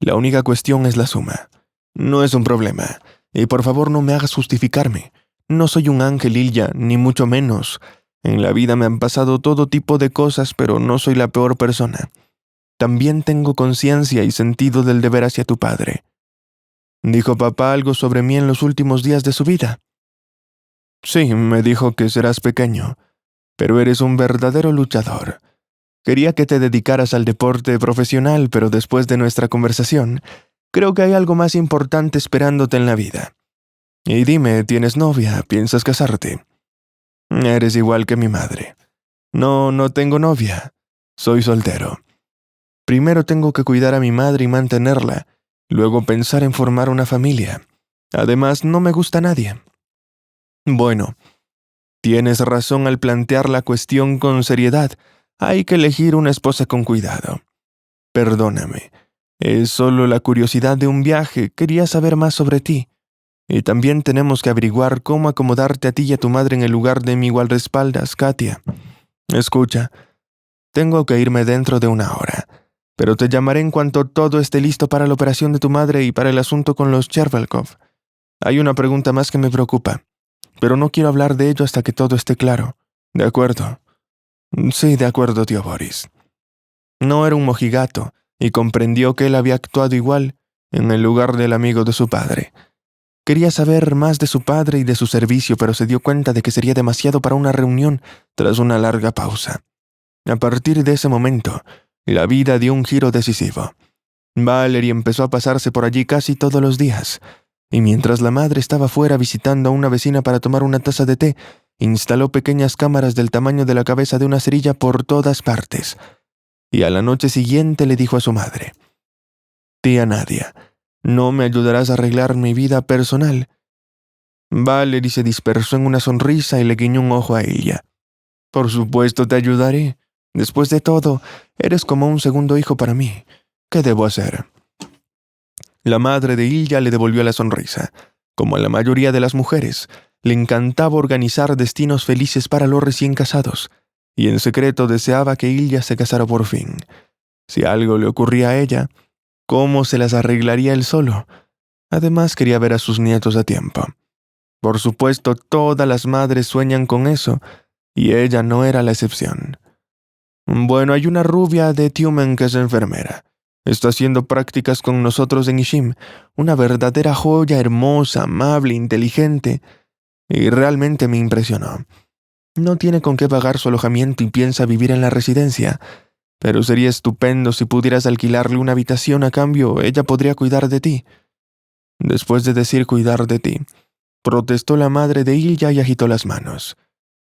La única cuestión es la suma. No es un problema. Y por favor no me hagas justificarme. No soy un ángel, Ilya, ni mucho menos. En la vida me han pasado todo tipo de cosas, pero no soy la peor persona. También tengo conciencia y sentido del deber hacia tu padre. ¿Dijo papá algo sobre mí en los últimos días de su vida? Sí, me dijo que serás pequeño, pero eres un verdadero luchador. Quería que te dedicaras al deporte profesional, pero después de nuestra conversación, creo que hay algo más importante esperándote en la vida. Y dime, ¿tienes novia? ¿Piensas casarte? Eres igual que mi madre. No tengo novia. Soy soltero. Primero tengo que cuidar a mi madre y mantenerla, luego pensar en formar una familia. Además, no me gusta nadie. Bueno, tienes razón al plantear la cuestión con seriedad. Hay que elegir una esposa con cuidado. Perdóname, es solo la curiosidad de un viaje. Quería saber más sobre ti. Y también tenemos que averiguar cómo acomodarte a ti y a tu madre en el lugar de mi guardaespaldas, Katia. Escucha, tengo que irme dentro de 1 hora, pero te llamaré en cuanto todo esté listo para la operación de tu madre y para el asunto con los Chervalkov. Hay una pregunta más que me preocupa, pero no quiero hablar de ello hasta que todo esté claro. ¿De acuerdo? Sí, de acuerdo, tío Boris. No era un mojigato, y comprendió que él había actuado igual en el lugar del amigo de su padre. Quería saber más de su padre y de su servicio, pero se dio cuenta de que sería demasiado para una reunión tras una larga pausa. A partir de ese momento, la vida dio un giro decisivo. Valerie empezó a pasarse por allí casi todos los días, y mientras la madre estaba fuera visitando a una vecina para tomar una taza de té, instaló pequeñas cámaras del tamaño de la cabeza de una cerilla por todas partes. Y a la noche siguiente le dijo a su madre: «Tía Nadia, ¿no me ayudarás a arreglar mi vida personal?». Valerie se dispersó en una sonrisa y le guiñó un ojo a ella. «Por supuesto te ayudaré. Después de todo, eres como un segundo hijo para mí. ¿Qué debo hacer?». La madre de Ilya le devolvió la sonrisa. Como a la mayoría de las mujeres, le encantaba organizar destinos felices para los recién casados, y en secreto deseaba que Ilya se casara por fin. Si algo le ocurría a ella, ¿cómo se las arreglaría él solo? Además, quería ver a sus nietos a tiempo. Por supuesto, todas las madres sueñan con eso, y ella no era la excepción. Bueno, hay una rubia de Tumen que es enfermera. Está haciendo prácticas con nosotros en Ishim, una verdadera joya, hermosa, amable, inteligente, y realmente me impresionó. No tiene con qué pagar su alojamiento y piensa vivir en la residencia, pero sería estupendo si pudieras alquilarle una habitación a cambio, ella podría cuidar de ti. Después de decir cuidar de ti, protestó la madre de Ilya y agitó las manos.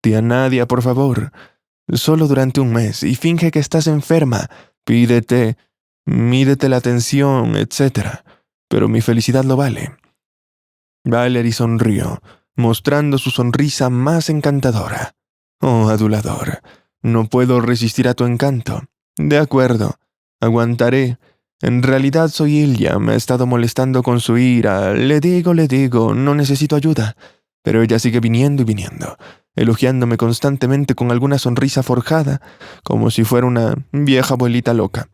«Tía Nadia, por favor, solo durante un mes, y finge que estás enferma, mídete la atención, etc. Pero mi felicidad lo vale». Valerie sonrió, mostrando su sonrisa más encantadora. «Oh, adulador, no puedo resistir a tu encanto. De acuerdo, aguantaré. En realidad soy Ilya, me ha estado molestando con su ira. Le digo, no necesito ayuda». Pero ella sigue viniendo y viniendo, elogiándome constantemente con alguna sonrisa forjada, como si fuera una vieja abuelita loca.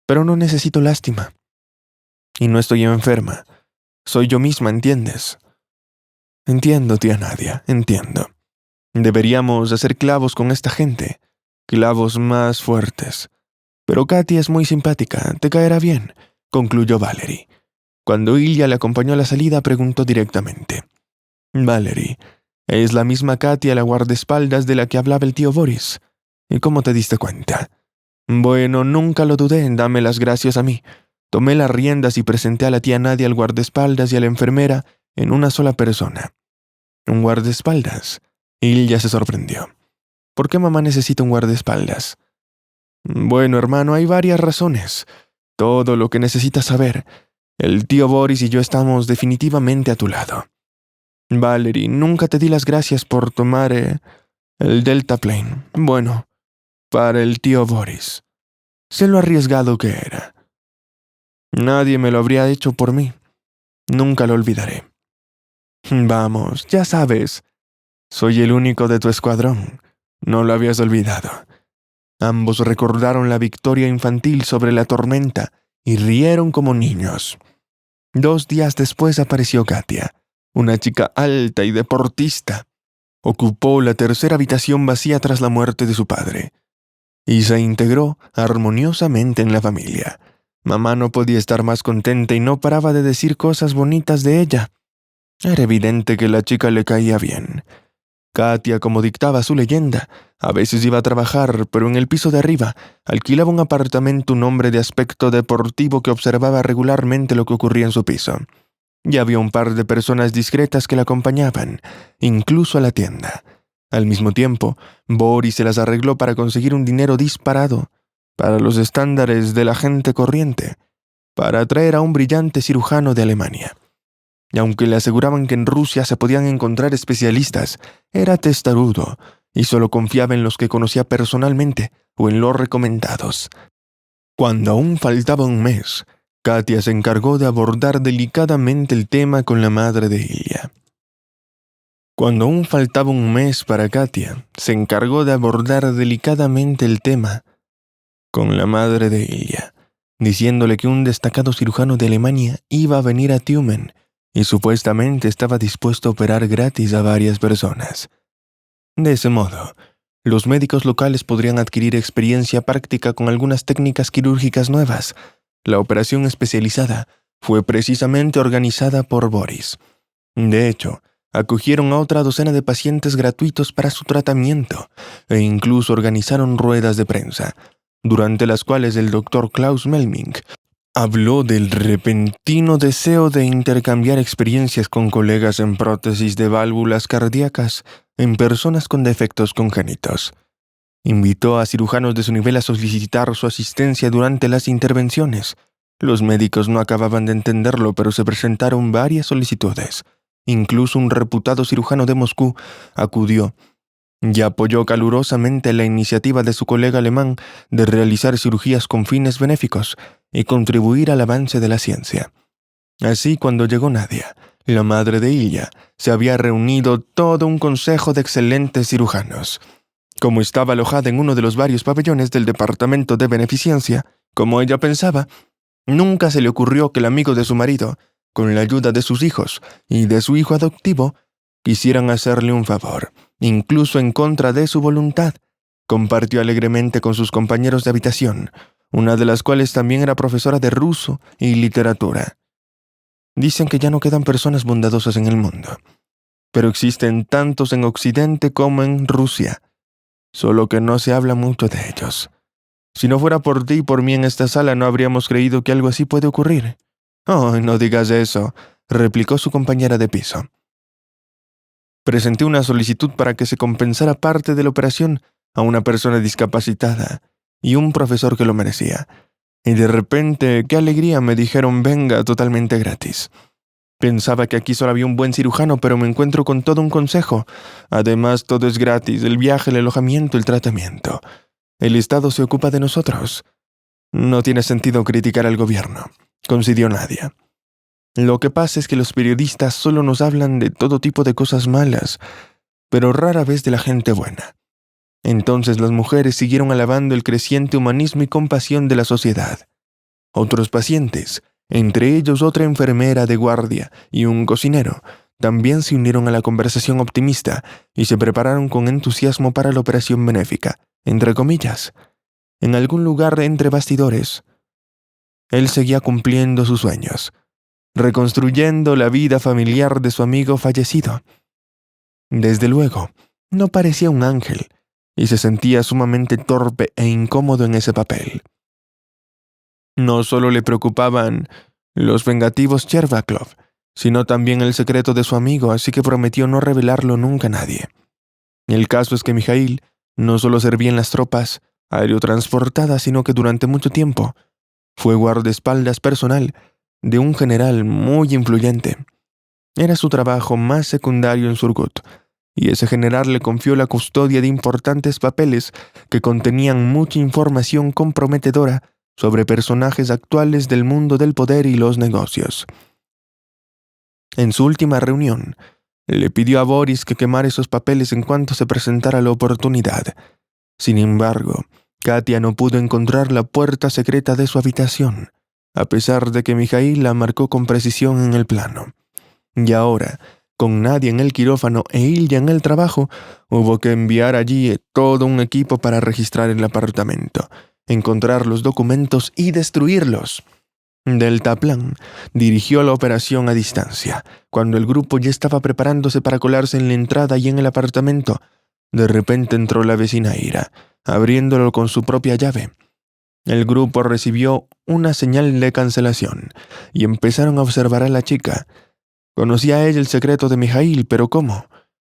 Pero no necesito lástima. Y no estoy enferma. Soy yo misma, ¿entiendes? Entiendo, tía Nadia, entiendo. Deberíamos hacer clavos con esta gente, clavos más fuertes. Pero Katia es muy simpática, te caerá bien, concluyó Valerie. Cuando Ilya le acompañó a la salida, preguntó directamente: «Valerie, ¿es la misma Katia la guardaespaldas de la que hablaba el tío Boris? ¿Y cómo te diste cuenta?». «Bueno, nunca lo dudé, dame las gracias a mí». Tomé las riendas y presenté a la tía Nadia al guardaespaldas y a la enfermera en una sola persona. «¿Un guardaespaldas?». Ilya se sorprendió. «¿Por qué mamá necesita un guardaespaldas?». «Bueno, hermano, hay varias razones. Todo lo que necesitas saber. El tío Boris y yo estamos definitivamente a tu lado». «Valerie, nunca te di las gracias por tomar el Delta Plane. Bueno, para el tío Boris. Sé lo arriesgado que era. Nadie me lo habría hecho por mí. Nunca lo olvidaré. Vamos, ya sabes, soy el único de tu escuadrón. No lo habías olvidado». Ambos recordaron la victoria infantil sobre la tormenta y rieron como niños. 2 días después apareció Katia, una chica alta y deportista. Ocupó la tercera habitación vacía tras la muerte de su padre y se integró armoniosamente en la familia. Mamá no podía estar más contenta y no paraba de decir cosas bonitas de ella. Era evidente que la chica le caía bien. Katia, como dictaba su leyenda, a veces iba a trabajar, pero en el piso de arriba alquilaba un apartamento un hombre de aspecto deportivo que observaba regularmente lo que ocurría en su piso. Y había un par de personas discretas que la acompañaban, incluso a la tienda. Al mismo tiempo, Boris se las arregló para conseguir un dinero disparado, para los estándares de la gente corriente, para atraer a un brillante cirujano de Alemania. Y aunque le aseguraban que en Rusia se podían encontrar especialistas, era testarudo y solo confiaba en los que conocía personalmente o en los recomendados. Cuando aún faltaba un mes, Katia se encargó de abordar delicadamente el tema con la madre de Ilya. Cuando aún faltaba un mes para Katia, se encargó de abordar delicadamente el tema con la madre de Ilya, diciéndole que un destacado cirujano de Alemania iba a venir a Tumen y supuestamente estaba dispuesto a operar gratis a varias personas. De ese modo, los médicos locales podrían adquirir experiencia práctica con algunas técnicas quirúrgicas nuevas. La operación especializada fue precisamente organizada por Boris. De hecho, acogieron a otra docena de pacientes gratuitos para su tratamiento e incluso organizaron ruedas de prensa, durante las cuales el doctor Klaus Melming habló del repentino deseo de intercambiar experiencias con colegas en prótesis de válvulas cardíacas en personas con defectos congénitos. Invitó a cirujanos de su nivel a solicitar su asistencia durante las intervenciones. Los médicos no acababan de entenderlo, pero se presentaron varias solicitudes. Incluso un reputado cirujano de Moscú acudió y apoyó calurosamente la iniciativa de su colega alemán de realizar cirugías con fines benéficos y contribuir al avance de la ciencia. Así, cuando llegó Nadia, la madre de Ilya, se había reunido todo un consejo de excelentes cirujanos. Como estaba alojada en uno de los varios pabellones del departamento de beneficencia, como ella pensaba, nunca se le ocurrió que el amigo de su marido, con la ayuda de sus hijos y de su hijo adoptivo, quisieran hacerle un favor, incluso en contra de su voluntad. Compartió alegremente con sus compañeros de habitación, una de las cuales también era profesora de ruso y literatura. Dicen que ya no quedan personas bondadosas en el mundo, pero existen tantos en Occidente como en Rusia, solo que no se habla mucho de ellos. Si no fuera por ti y por mí en esta sala, no habríamos creído que algo así puede ocurrir. «Oh, no digas eso», replicó su compañera de piso. Presenté una solicitud para que se compensara parte de la operación a una persona discapacitada y un profesor que lo merecía. Y de repente, qué alegría, me dijeron venga totalmente gratis. Pensaba que aquí solo había un buen cirujano, pero me encuentro con todo un consejo. Además, todo es gratis, el viaje, el alojamiento, el tratamiento. El Estado se ocupa de nosotros. No tiene sentido criticar al gobierno, concedió Nadia. Lo que pasa es que los periodistas solo nos hablan de todo tipo de cosas malas, pero rara vez de la gente buena. Entonces las mujeres siguieron alabando el creciente humanismo y compasión de la sociedad. Otros pacientes, entre ellos otra enfermera de guardia y un cocinero, también se unieron a la conversación optimista y se prepararon con entusiasmo para la operación benéfica, entre comillas. En algún lugar entre bastidores, él seguía cumpliendo sus sueños, reconstruyendo la vida familiar de su amigo fallecido. Desde luego, no parecía un ángel, y se sentía sumamente torpe e incómodo en ese papel. No solo le preocupaban los vengativos Cherbaklov, sino también el secreto de su amigo, así que prometió no revelarlo nunca a nadie. El caso es que Mijail no solo servía en las tropas aerotransportadas, sino que durante mucho tiempo fue guardaespaldas personal de un general muy influyente. Era su trabajo más secundario en Surgut, y ese general le confió la custodia de importantes papeles que contenían mucha información comprometedora sobre personajes actuales del mundo del poder y los negocios. En su última reunión, le pidió a Boris que quemara esos papeles en cuanto se presentara la oportunidad. Sin embargo, Katia no pudo encontrar la puerta secreta de su habitación, a pesar de que Mijail la marcó con precisión en el plano. Y ahora, con Nadia en el quirófano e Ilya en el trabajo, hubo que enviar allí todo un equipo para registrar el apartamento, encontrar los documentos y destruirlos. Deltaplan dirigió la operación a distancia. Cuando el grupo ya estaba preparándose para colarse en la entrada y en el apartamento, de repente entró la vecina Ira, abriéndolo con su propia llave. El grupo recibió una señal de cancelación y empezaron a observar a la chica. Conocía ella el secreto de Mijail, pero ¿cómo?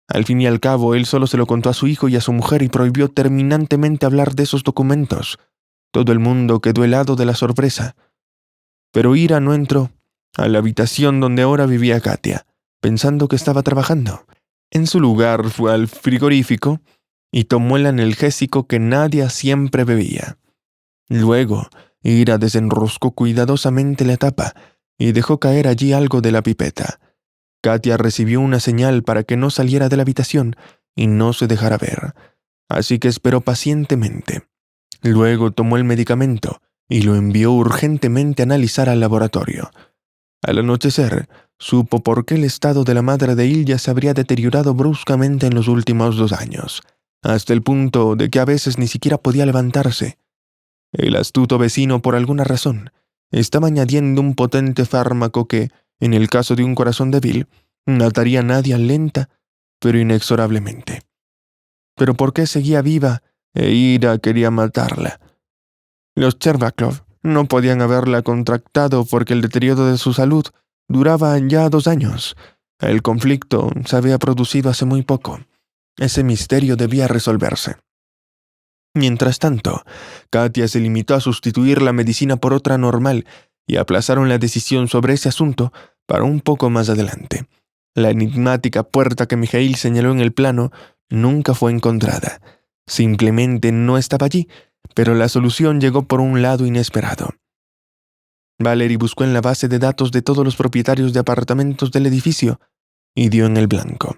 Al fin y al cabo, él solo se lo contó a su hijo y a su mujer y prohibió terminantemente hablar de esos documentos. Todo el mundo quedó helado de la sorpresa. Pero Ira no entró a la habitación donde ahora vivía Katia, pensando que estaba trabajando. En su lugar fue al frigorífico y tomó el analgésico que Nadia siempre bebía. Luego, Ira desenroscó cuidadosamente la tapa y dejó caer allí algo de la pipeta. Katia recibió una señal para que no saliera de la habitación y no se dejara ver, así que esperó pacientemente. Luego tomó el medicamento y lo envió urgentemente a analizar al laboratorio. Al anochecer, supo por qué el estado de la madre de Ilya se habría deteriorado bruscamente en los últimos 2 años, hasta el punto de que a veces ni siquiera podía levantarse. El astuto vecino, por alguna razón, estaba añadiendo un potente fármaco que, en el caso de un corazón débil, mataría a Nadia lenta, pero inexorablemente. ¿Pero por qué seguía viva e Ira quería matarla? Los Chervakov no podían haberla contractado porque el deterioro de su salud duraba ya 2 años. El conflicto se había producido hace muy poco. Ese misterio debía resolverse. Mientras tanto, Katia se limitó a sustituir la medicina por otra normal y aplazaron la decisión sobre ese asunto para un poco más adelante. La enigmática puerta que Mijail señaló en el plano nunca fue encontrada. Simplemente no estaba allí, pero la solución llegó por un lado inesperado. Valery buscó en la base de datos de todos los propietarios de apartamentos del edificio y dio en el blanco.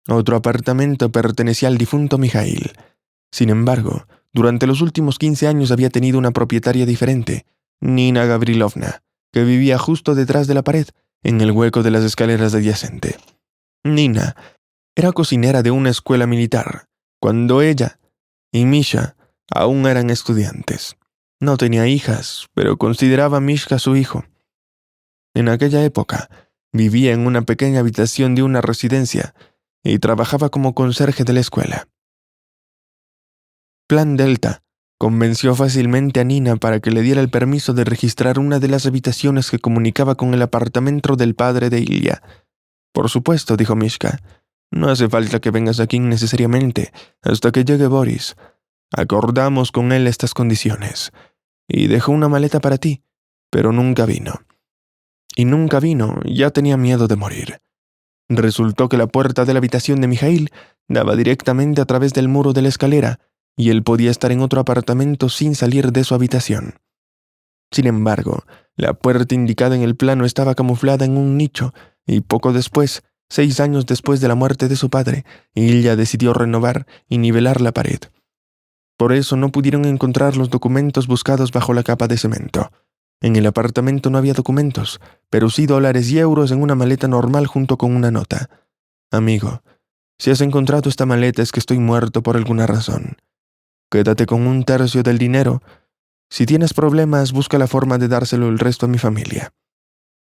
Otro apartamento pertenecía al difunto Mijail. Sin embargo, durante los últimos 15 años había tenido una propietaria diferente, Nina Gavrilovna, que vivía justo detrás de la pared, en el hueco de las escaleras adyacente. Nina era cocinera de una escuela militar, cuando ella y Misha aún eran estudiantes. No tenía hijas, pero consideraba a Mishka su hijo. En aquella época, vivía en una pequeña habitación de una residencia y trabajaba como conserje de la escuela. Plan Delta convenció fácilmente a Nina para que le diera el permiso de registrar una de las habitaciones que comunicaba con el apartamento del padre de Ilya. Por supuesto, dijo Mishka, no hace falta que vengas aquí necesariamente hasta que llegue Boris. Acordamos con él estas condiciones. Y dejó una maleta para ti, pero nunca vino. Y nunca vino, ya tenía miedo de morir. Resultó que la puerta de la habitación de Mijail daba directamente a través del muro de la escalera, y él podía estar en otro apartamento sin salir de su habitación. Sin embargo, la puerta indicada en el plano estaba camuflada en un nicho, y poco después, 6 años después de la muerte de su padre, Ilya decidió renovar y nivelar la pared. Por eso no pudieron encontrar los documentos buscados bajo la capa de cemento. En el apartamento no había documentos, pero sí dólares y euros en una maleta normal junto con una nota. Amigo, si has encontrado esta maleta es que estoy muerto por alguna razón. Quédate con 1/3 del dinero. Si tienes problemas, busca la forma de dárselo el resto a mi familia.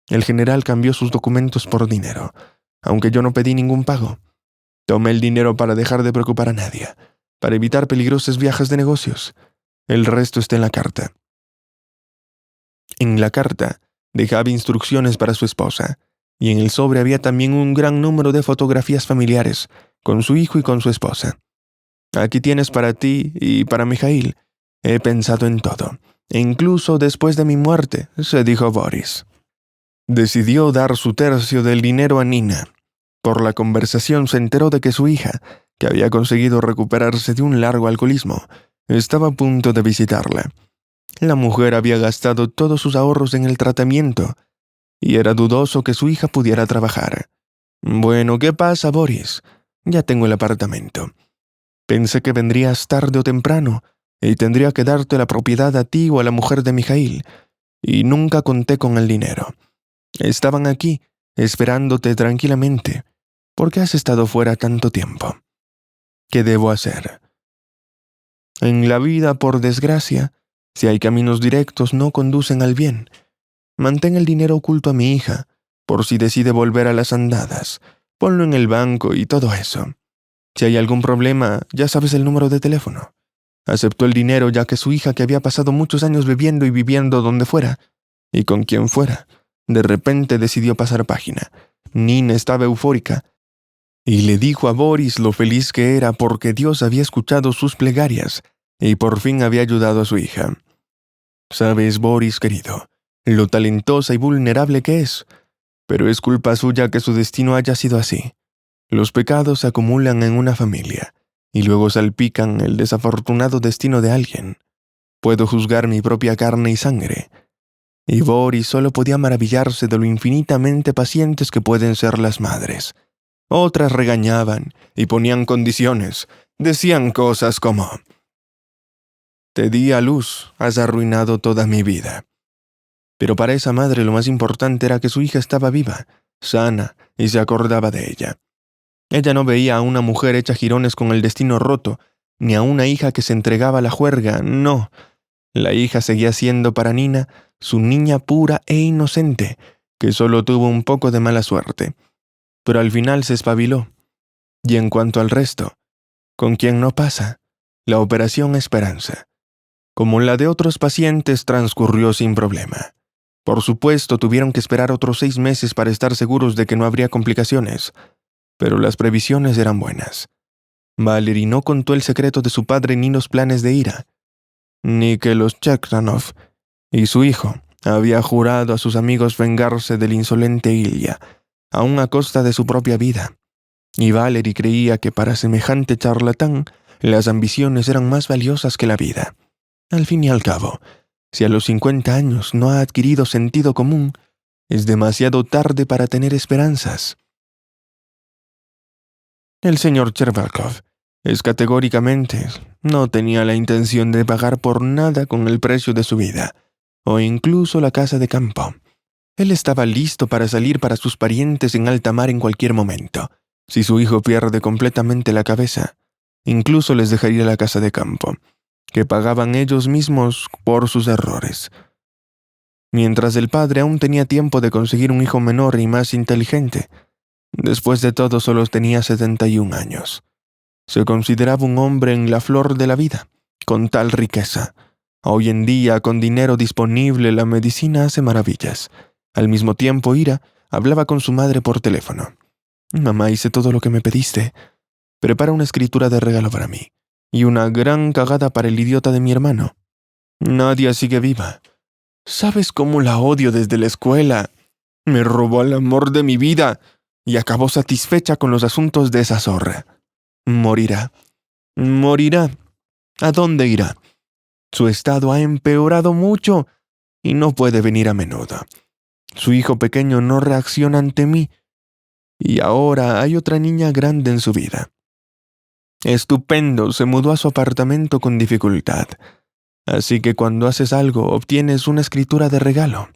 El general cambió sus documentos por dinero, aunque yo no pedí ningún pago. Tomé el dinero para dejar de preocupar a nadie, para evitar peligrosos viajes de negocios. El resto está en la carta. En la carta dejaba instrucciones para su esposa, y en el sobre había también un gran número de fotografías familiares, con su hijo y con su esposa. Aquí tienes para ti y para Mijail. He pensado en todo, e incluso después de mi muerte, se dijo Boris. Decidió dar su 1/3 del dinero a Nina. Por la conversación se enteró de que su hija, que había conseguido recuperarse de un largo alcoholismo, estaba a punto de visitarla. La mujer había gastado todos sus ahorros en el tratamiento, y era dudoso que su hija pudiera trabajar. Bueno, ¿qué pasa, Boris? Ya tengo el apartamento. Pensé que vendrías tarde o temprano, y tendría que darte la propiedad a ti o a la mujer de Mijail, y nunca conté con el dinero. Estaban aquí, esperándote tranquilamente. ¿Por qué has estado fuera tanto tiempo? ¿Qué debo hacer? En la vida, por desgracia, si hay caminos directos no conducen al bien. Mantén el dinero oculto a mi hija, por si decide volver a las andadas. Ponlo en el banco y todo eso. Si hay algún problema, ya sabes el número de teléfono. Aceptó el dinero ya que su hija, que había pasado muchos años bebiendo y viviendo donde fuera, y con quien fuera, de repente decidió pasar página. Nina estaba eufórica, y le dijo a Boris lo feliz que era porque Dios había escuchado sus plegarias y por fin había ayudado a su hija. Sabes, Boris, querido, lo talentosa y vulnerable que es, pero es culpa suya que su destino haya sido así. Los pecados se acumulan en una familia y luego salpican el desafortunado destino de alguien. Puedo juzgar mi propia carne y sangre. Y Boris solo podía maravillarse de lo infinitamente pacientes que pueden ser las madres. Otras regañaban y ponían condiciones. Decían cosas como: «Te di a luz, has arruinado toda mi vida». Pero para esa madre lo más importante era que su hija estaba viva, sana, y se acordaba de ella. Ella no veía a una mujer hecha jirones con el destino roto, ni a una hija que se entregaba a la juerga, no. La hija seguía siendo para Nina su niña pura e inocente, que solo tuvo un poco de mala suerte. Pero al final se espabiló. Y en cuanto al resto, ¿con quién no pasa? La operación Esperanza, como la de otros pacientes, transcurrió sin problema. Por supuesto, tuvieron que esperar otros 6 meses para estar seguros de que no habría complicaciones, pero las previsiones eran buenas. Valerie no contó el secreto de su padre ni los planes de Ira, ni que los Chekranov y su hijo había jurado a sus amigos vengarse del insolente Ilya, aun a costa de su propia vida. Y Valerie creía que para semejante charlatán, las ambiciones eran más valiosas que la vida. Al fin y al cabo, si a los 50 años no ha adquirido sentido común, es demasiado tarde para tener esperanzas. El señor Chervakov categóricamente no tenía la intención de pagar por nada con el precio de su vida, o incluso la casa de campo. Él estaba listo para salir para sus parientes en alta mar en cualquier momento. Si su hijo pierde completamente la cabeza, incluso les dejaría la casa de campo, que pagaban ellos mismos por sus errores. Mientras el padre aún tenía tiempo de conseguir un hijo menor y más inteligente, después de todo solo tenía 71 años. Se consideraba un hombre en la flor de la vida, con tal riqueza. Hoy en día, con dinero disponible, la medicina hace maravillas. Al mismo tiempo, Ira hablaba con su madre por teléfono. «Mamá, hice todo lo que me pediste. Prepara una escritura de regalo para mí. Y una gran cagada para el idiota de mi hermano. Nadia sigue viva. ¿Sabes cómo la odio desde la escuela? Me robó el amor de mi vida y acabó satisfecha con los asuntos de esa zorra. Morirá. Morirá. ¿A dónde irá? Su estado ha empeorado mucho y no puede venir a menudo. Su hijo pequeño no reacciona ante mí y ahora hay otra niña grande en su vida. Estupendo, se mudó a su apartamento con dificultad. Así que cuando haces algo, obtienes una escritura de regalo».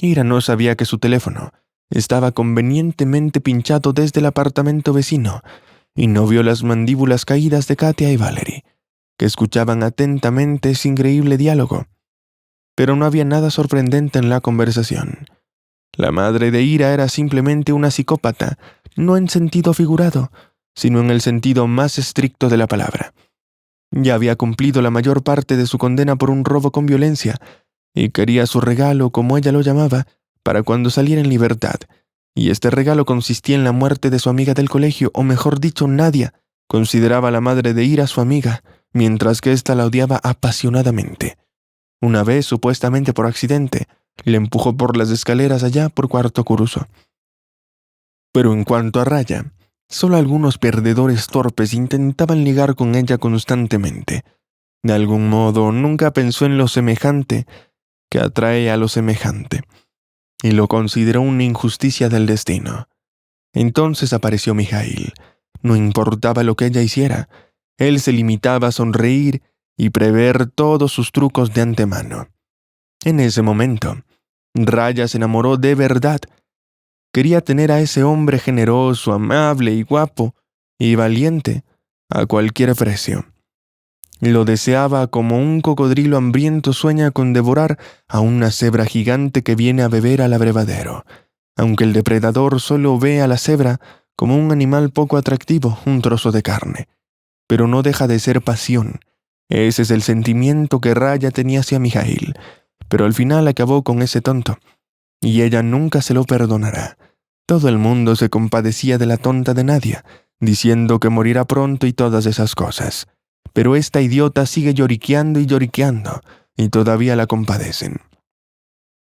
Ira no sabía que su teléfono estaba convenientemente pinchado desde el apartamento vecino y no vio las mandíbulas caídas de Katia y Valerie, que escuchaban atentamente ese increíble diálogo. Pero no había nada sorprendente en la conversación. La madre de Ira era simplemente una psicópata, no en sentido figurado, sino en el sentido más estricto de la palabra. Ya había cumplido la mayor parte de su condena por un robo con violencia, y quería su regalo, como ella lo llamaba, para cuando saliera en libertad, y este regalo consistía en la muerte de su amiga del colegio, o mejor dicho, Nadia consideraba a la madre de Ira su amiga, mientras que ésta la odiaba apasionadamente. Una vez, supuestamente por accidente, le empujó por las escaleras allá por cuarto curso. Pero en cuanto a Raya, solo algunos perdedores torpes intentaban ligar con ella constantemente. De algún modo, nunca pensó en lo semejante que atrae a lo semejante, y lo consideró una injusticia del destino. Entonces apareció Mijail. No importaba lo que ella hiciera, él se limitaba a sonreír y prever todos sus trucos de antemano. En ese momento, Raya se enamoró de verdad. Quería tener a ese hombre generoso, amable y guapo, y valiente, a cualquier precio. Lo deseaba como un cocodrilo hambriento sueña con devorar a una cebra gigante que viene a beber al abrevadero, aunque el depredador solo ve a la cebra como un animal poco atractivo, un trozo de carne. Pero no deja de ser pasión. Ese es el sentimiento que Raya tenía hacia Mijail, pero al final acabó con ese tonto, y ella nunca se lo perdonará. Todo el mundo se compadecía de la tonta de Nadia, diciendo que morirá pronto y todas esas cosas. Pero esta idiota sigue lloriqueando y lloriqueando, y todavía la compadecen.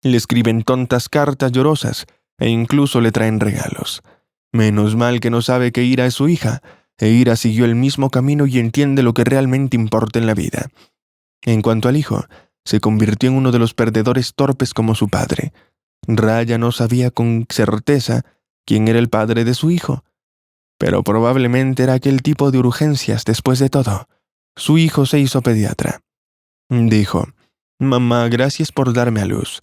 Le escriben tontas cartas llorosas, e incluso le traen regalos. Menos mal que no sabe que Ira es su hija, e Ira siguió el mismo camino y entiende lo que realmente importa en la vida. En cuanto al hijo, se convirtió en uno de los perdedores torpes como su padre. Raya no sabía con certeza quién era el padre de su hijo, pero probablemente era aquel tipo de urgencias después de todo. Su hijo se hizo pediatra. Dijo: «Mamá, gracias por darme a luz,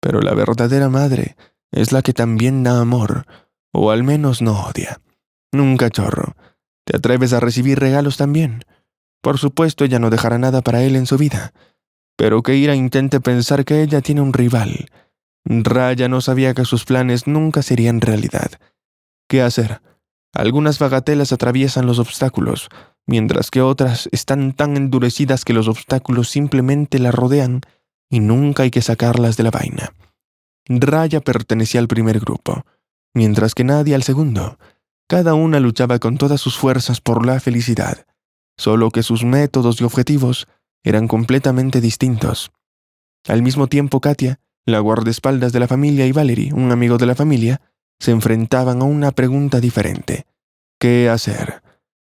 pero la verdadera madre es la que también da amor, o al menos no odia. Un cachorro. ¿Te atreves a recibir regalos también? Por supuesto, ella no dejará nada para él en su vida, pero que Ira intente pensar que ella tiene un rival. Raya no sabía que sus planes nunca serían realidad. ¿Qué hacer? Algunas bagatelas atraviesan los obstáculos, mientras que otras están tan endurecidas que los obstáculos simplemente la rodean y nunca hay que sacarlas de la vaina. Raya pertenecía al primer grupo, mientras que Nadia al segundo. Cada una luchaba con todas sus fuerzas por la felicidad, solo que sus métodos y objetivos eran completamente distintos. Al mismo tiempo, Katia, la guardaespaldas de la familia, y Valerie, un amigo de la familia, se enfrentaban a una pregunta diferente. ¿Qué hacer?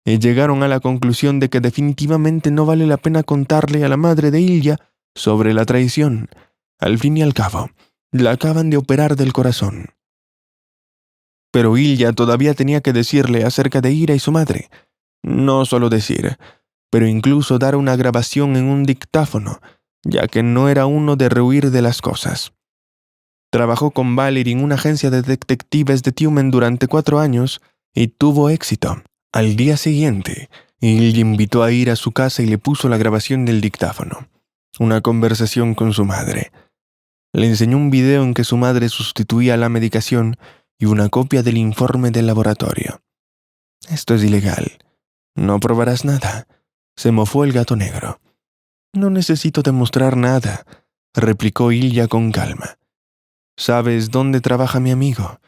Y llegaron a la conclusión de que definitivamente no vale la pena contarle a la madre de Ilya sobre la traición. Al fin y al cabo, la acaban de operar del corazón. Pero Ilya todavía tenía que decirle acerca de Ira y su madre. No solo decir, pero incluso dar una grabación en un dictáfono, ya que no era uno de rehuir de las cosas. Trabajó con Valerie en una agencia de detectives de Tumen durante 4 años y tuvo éxito. Al día siguiente, Ilya invitó a Ira a su casa y le puso la grabación del dictáfono. Una conversación con su madre. Le enseñó un video en que su madre sustituía la medicación y una copia del informe del laboratorio. «Esto es ilegal. No probarás nada», se mofó el gato negro. «No necesito demostrar nada», replicó Ilya con calma. «¿Sabes dónde trabaja mi amigo?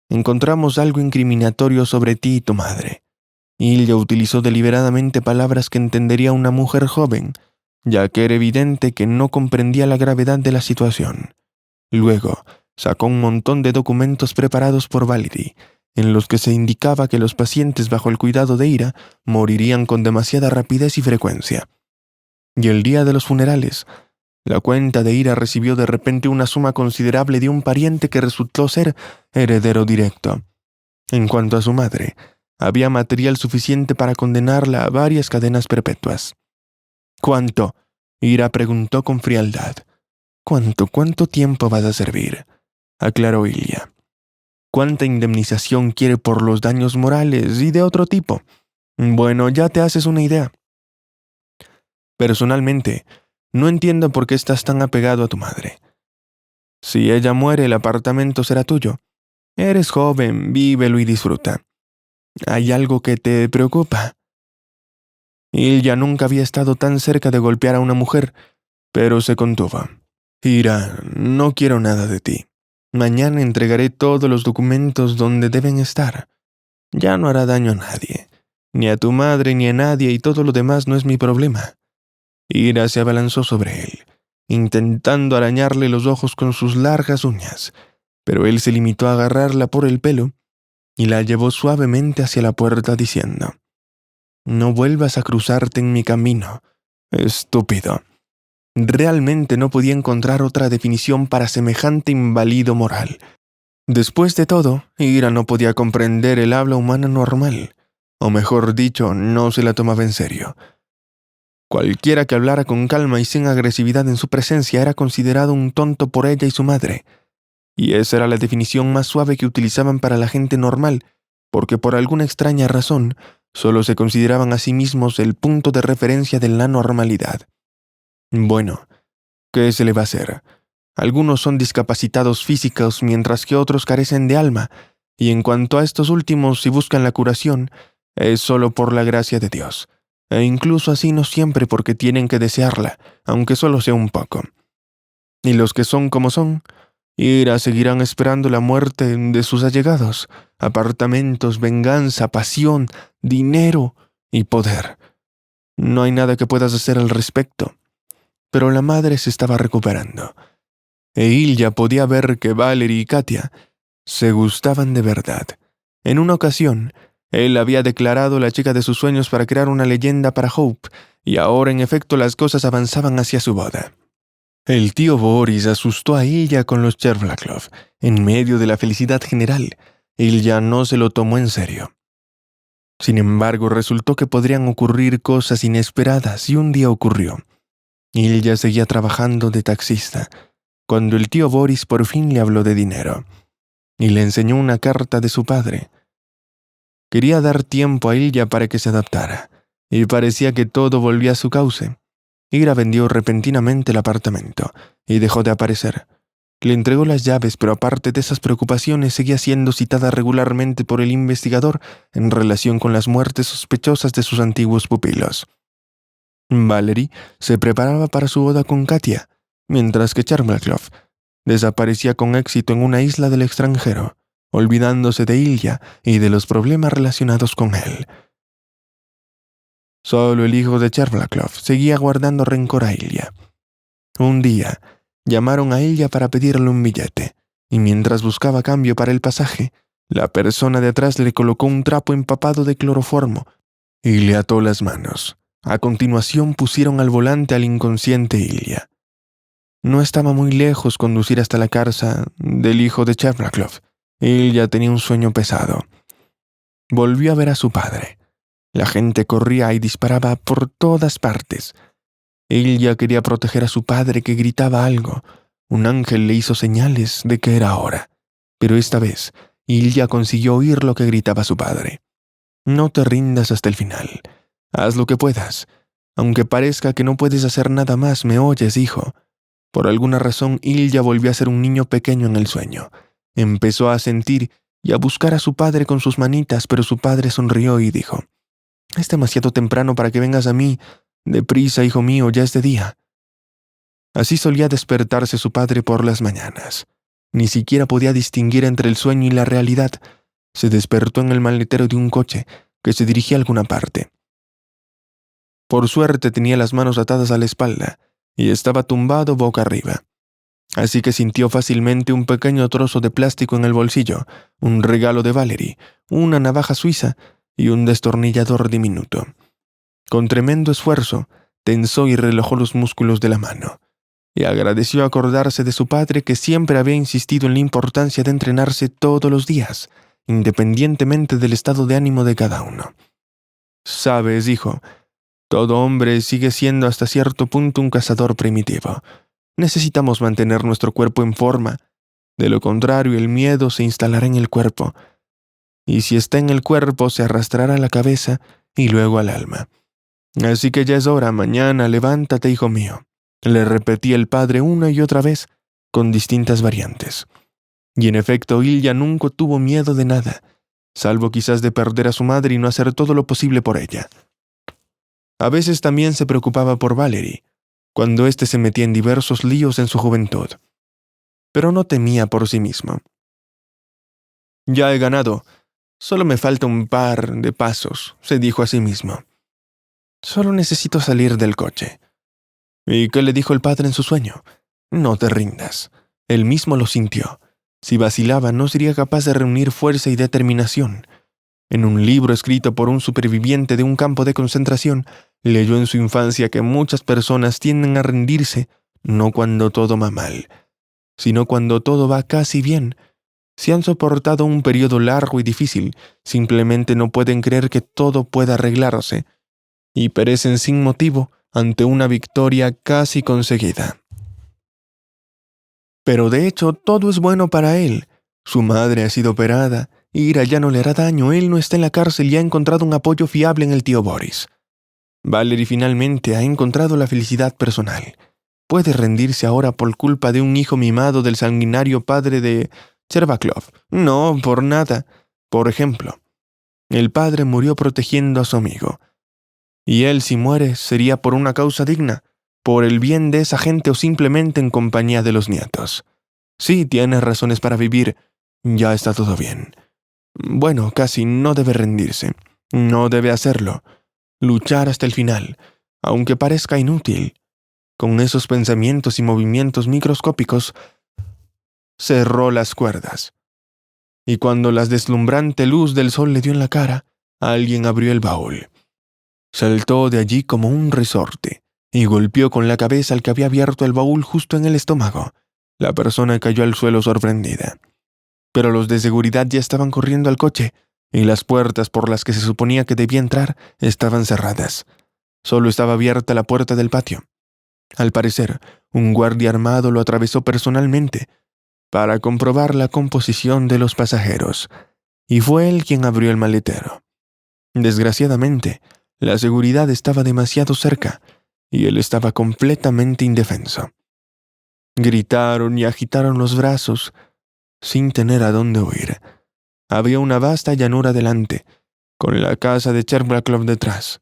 Encontramos algo incriminatorio sobre ti y tu madre». Ilya utilizó deliberadamente palabras que entendería una mujer joven, ya que era evidente que no comprendía la gravedad de la situación. Luego, sacó un montón de documentos preparados por Valerie, en los que se indicaba que los pacientes bajo el cuidado de Ira morirían con demasiada rapidez y frecuencia. Y el día de los funerales, la cuenta de Ira recibió de repente una suma considerable de un pariente que resultó ser heredero directo. En cuanto a su madre, había material suficiente para condenarla a varias cadenas perpetuas. «¿Cuánto?», Ira preguntó con frialdad. «¿Cuánto tiempo vas a servir?», aclaró Ilya. «¿Cuánta indemnización quiere por los daños morales y de otro tipo? Bueno, ya te haces una idea. Personalmente, no entiendo por qué estás tan apegado a tu madre. Si ella muere, el apartamento será tuyo. Eres joven, vívelo y disfruta. ¿Hay algo que te preocupa?». Ilya nunca había estado tan cerca de golpear a una mujer, pero se contuvo. «Ira, no quiero nada de ti. Mañana entregaré todos los documentos donde deben estar. Ya no hará daño a nadie, ni a tu madre ni a nadie, y todo lo demás no es mi problema». Ira se abalanzó sobre él, intentando arañarle los ojos con sus largas uñas, pero él se limitó a agarrarla por el pelo y la llevó suavemente hacia la puerta diciendo: «No vuelvas a cruzarte en mi camino, estúpido». Realmente no podía encontrar otra definición para semejante inválido moral. Después de todo, Ira no podía comprender el habla humana normal, o mejor dicho, no se la tomaba en serio. Cualquiera que hablara con calma y sin agresividad en su presencia era considerado un tonto por ella y su madre. Y esa era la definición más suave que utilizaban para la gente normal, porque por alguna extraña razón, solo se consideraban a sí mismos el punto de referencia de la normalidad. Bueno, ¿qué se le va a hacer? Algunos son discapacitados físicos mientras que otros carecen de alma, y en cuanto a estos últimos, si buscan la curación, es solo por la gracia de Dios, e incluso así no siempre porque tienen que desearla, aunque solo sea un poco. Y los que son como son, seguirán esperando la muerte de sus allegados, apartamentos, venganza, pasión, dinero y poder. No hay nada que puedas hacer al respecto. Pero la madre se estaba recuperando, e Ilya podía ver que Valerie y Katia se gustaban de verdad. En una ocasión, él había declarado la chica de sus sueños para crear una leyenda para Hope, y ahora en efecto las cosas avanzaban hacia su boda. El tío Boris asustó a Ilya con los Chervlaklov. En medio de la felicidad general, Ilya no se lo tomó en serio. Sin embargo, resultó que podrían ocurrir cosas inesperadas, y un día ocurrió. Ilya seguía trabajando de taxista, cuando el tío Boris por fin le habló de dinero, y le enseñó una carta de su padre. Quería dar tiempo a Ilya para que se adaptara, y parecía que todo volvía a su cauce. Ira vendió repentinamente el apartamento y dejó de aparecer. Le entregó las llaves, pero aparte de esas preocupaciones seguía siendo citada regularmente por el investigador en relación con las muertes sospechosas de sus antiguos pupilos. Valerie se preparaba para su boda con Katia, mientras que Chervelclov desaparecía con éxito en una isla del extranjero, olvidándose de Ilya y de los problemas relacionados con él. Solo el hijo de Chervelclov seguía guardando rencor a Ilya. Un día, llamaron a Ilya para pedirle un billete, y mientras buscaba cambio para el pasaje, la persona de atrás le colocó un trapo empapado de cloroformo y le ató las manos. A continuación pusieron al volante al inconsciente Ilya. No estaba muy lejos conducir hasta la casa del hijo de Chervelclov. Ilya tenía un sueño pesado. Volvió a ver a su padre. La gente corría y disparaba por todas partes. Ilya quería proteger a su padre, que gritaba algo. Un ángel le hizo señales de que era hora. Pero esta vez, Ilya consiguió oír lo que gritaba su padre. No te rindas hasta el final. Haz lo que puedas. Aunque parezca que no puedes hacer nada más, ¿me oyes, hijo? Por alguna razón, Ilya volvió a ser un niño pequeño en el sueño. Empezó a sentir y a buscar a su padre con sus manitas, pero su padre sonrió y dijo: «Es demasiado temprano para que vengas a mí. Deprisa, hijo mío, ya es de día». Así solía despertarse su padre por las mañanas. Ni siquiera podía distinguir entre el sueño y la realidad. Se despertó en el maletero de un coche que se dirigía a alguna parte. Por suerte tenía las manos atadas a la espalda y estaba tumbado boca arriba. Así que sintió fácilmente un pequeño trozo de plástico en el bolsillo, un regalo de Valerie, una navaja suiza y un destornillador diminuto. Con tremendo esfuerzo, tensó y relajó los músculos de la mano, y agradeció acordarse de su padre, que siempre había insistido en la importancia de entrenarse todos los días, independientemente del estado de ánimo de cada uno. «Sabes, hijo, todo hombre sigue siendo hasta cierto punto un cazador primitivo. Necesitamos mantener nuestro cuerpo en forma. De lo contrario, el miedo se instalará en el cuerpo. Y si está en el cuerpo, se arrastrará a la cabeza y luego al alma. Así que ya es hora. Mañana levántate, hijo mío», le repetía el padre una y otra vez, con distintas variantes. Y en efecto, Ilya nunca tuvo miedo de nada, salvo quizás de perder a su madre y no hacer todo lo posible por ella. A veces también se preocupaba por Valerie, cuando éste se metía en diversos líos en su juventud. Pero no temía por sí mismo. «Ya he ganado. Solo me falta un par de pasos», se dijo a sí mismo. «Solo necesito salir del coche». ¿Y qué le dijo el padre en su sueño? «No te rindas». Él mismo lo sintió. Si vacilaba, no sería capaz de reunir fuerza y determinación. En un libro escrito por un superviviente de un campo de concentración, leyó en su infancia que muchas personas tienden a rendirse no cuando todo va mal, sino cuando todo va casi bien. Si han soportado un periodo largo y difícil, simplemente no pueden creer que todo pueda arreglarse, y perecen sin motivo ante una victoria casi conseguida. Pero de hecho, todo es bueno para él. Su madre ha sido operada, Ira ya no le hará daño, él no está en la cárcel y ha encontrado un apoyo fiable en el tío Boris. Valerie finalmente ha encontrado la felicidad personal. Puede rendirse ahora por culpa de un hijo mimado del sanguinario padre de Chervelclov. No, por nada. Por ejemplo, el padre murió protegiendo a su amigo. Y él, si muere, sería por una causa digna, por el bien de esa gente o simplemente en compañía de los nietos. Sí, tiene razones para vivir. Ya está todo bien. Bueno, casi no debe rendirse. No debe hacerlo. Luchar hasta el final, aunque parezca inútil. Con esos pensamientos y movimientos microscópicos, cerró las cuerdas. Y cuando la deslumbrante luz del sol le dio en la cara, alguien abrió el baúl. Saltó de allí como un resorte y golpeó con la cabeza al que había abierto el baúl justo en el estómago. La persona cayó al suelo sorprendida. Pero los de seguridad ya estaban corriendo al coche, y las puertas por las que se suponía que debía entrar estaban cerradas. Solo estaba abierta la puerta del patio. Al parecer, un guardia armado lo atravesó personalmente para comprobar la composición de los pasajeros, y fue él quien abrió el maletero. Desgraciadamente, la seguridad estaba demasiado cerca, y él estaba completamente indefenso. Gritaron y agitaron los brazos, sin tener a dónde huir. Había una vasta llanura delante, con la casa de Cherblaclof detrás,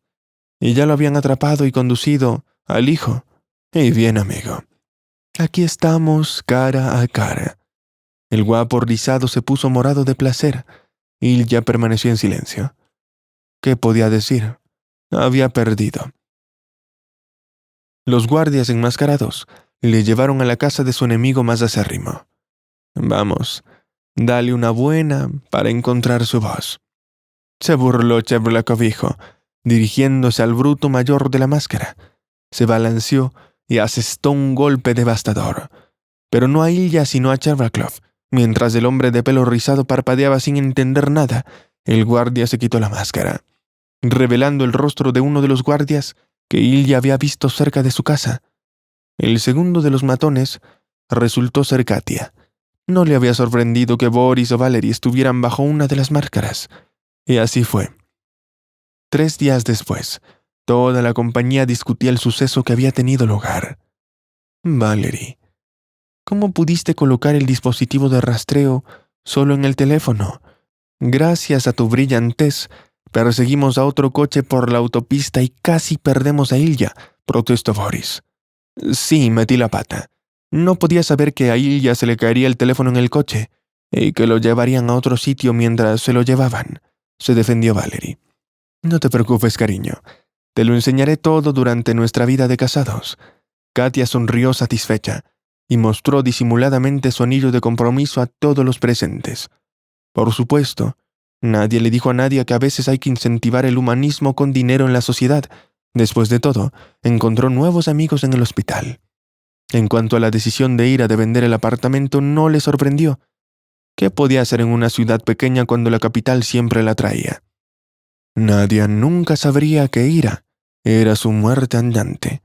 y ya lo habían atrapado y conducido al hijo. Y bien, amigo, aquí estamos cara a cara. El guapo rizado se puso morado de placer, y ya permaneció en silencio. ¿Qué podía decir? Había perdido. Los guardias enmascarados le llevaron a la casa de su enemigo más acérrimo. Vamos, dale una buena para encontrar su voz. Se burló Cherblaclof, dirigiéndose al bruto mayor de la máscara. Se balanceó y asestó un golpe devastador. Pero no a Ilya sino a Cherblaclof. Mientras el hombre de pelo rizado parpadeaba sin entender nada, el guardia se quitó la máscara, revelando el rostro de uno de los guardias que Ilya había visto cerca de su casa. El segundo de los matones resultó ser Katia. No le había sorprendido que Boris o Valery estuvieran bajo una de las máscaras. Y así fue. 3 días después, toda la compañía discutía el suceso que había tenido lugar. Valery, ¿cómo pudiste colocar el dispositivo de rastreo solo en el teléfono? Gracias a tu brillantez, perseguimos a otro coche por la autopista y casi perdemos a Ilya, protestó Boris. Sí, metí la pata. No podía saber que a Ilya se le caería el teléfono en el coche y que lo llevarían a otro sitio mientras se lo llevaban, se defendió Valery. No te preocupes, cariño. Te lo enseñaré todo durante nuestra vida de casados. Katia sonrió satisfecha y mostró disimuladamente su anillo de compromiso a todos los presentes. Por supuesto, nadie le dijo a nadie que a veces hay que incentivar el humanismo con dinero en la sociedad. Después de todo, encontró nuevos amigos en el hospital. En cuanto a la decisión de Ira de vender el apartamento, no le sorprendió. ¿Qué podía hacer en una ciudad pequeña cuando la capital siempre la traía? Nadia nunca sabría que Ira era su muerte andante.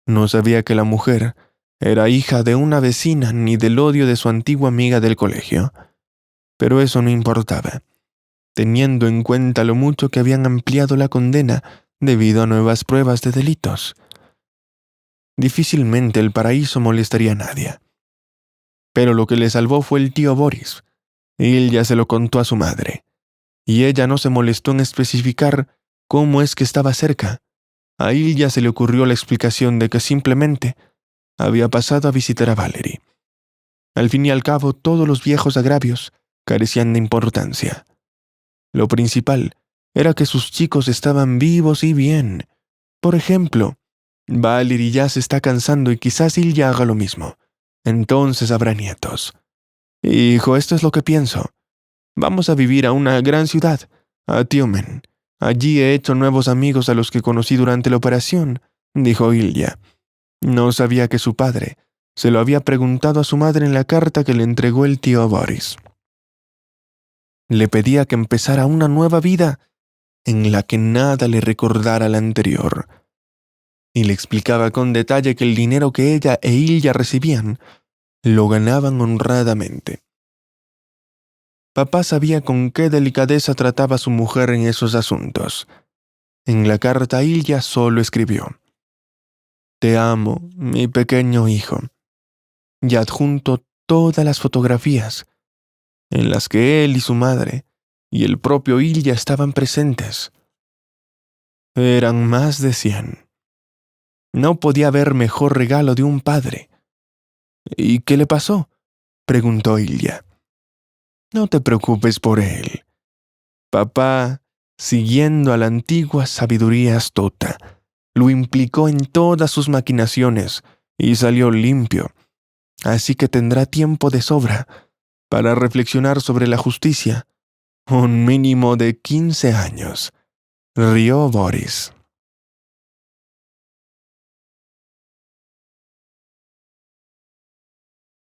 No sabía que la mujer era hija de una vecina ni del odio de su antigua amiga del colegio. Pero eso no importaba, teniendo en cuenta lo mucho que habían ampliado la condena debido a nuevas pruebas de delitos. Difícilmente el paraíso molestaría a Nadia. Pero lo que le salvó fue el tío Boris. Él ya se lo contó a su madre, y ella no se molestó en especificar cómo es que estaba cerca. A él ya se le ocurrió la explicación de que simplemente había pasado a visitar a Valery. Al fin y al cabo, todos los viejos agravios carecían de importancia. Lo principal era que sus chicos estaban vivos y bien. Por ejemplo, Valery ya se está cansando y quizás él ya haga lo mismo. Entonces habrá nietos. Hijo, esto es lo que pienso. Vamos a vivir a una gran ciudad, a Tiomen. Allí he hecho nuevos amigos a los que conocí durante la operación, dijo Ilya. No sabía que su padre se lo había preguntado a su madre en la carta que le entregó el tío Boris. Le pedía que empezara una nueva vida en la que nada le recordara la anterior. Y le explicaba con detalle que el dinero que ella e Ilya recibían lo ganaban honradamente. Papá sabía con qué delicadeza trataba a su mujer en esos asuntos. En la carta Ilya solo escribió: «Te amo, mi pequeño hijo», y adjunto todas las fotografías en las que él y su madre y el propio Ilya estaban presentes. Eran más de 100. No podía haber mejor regalo de un padre. «¿Y qué le pasó?», preguntó Ilya. «No te preocupes por él. Papá, siguiendo a la antigua sabiduría astuta, lo implicó en todas sus maquinaciones y salió limpio. Así que tendrá tiempo de sobra para reflexionar sobre la justicia. Un mínimo de 15 años», rió Boris.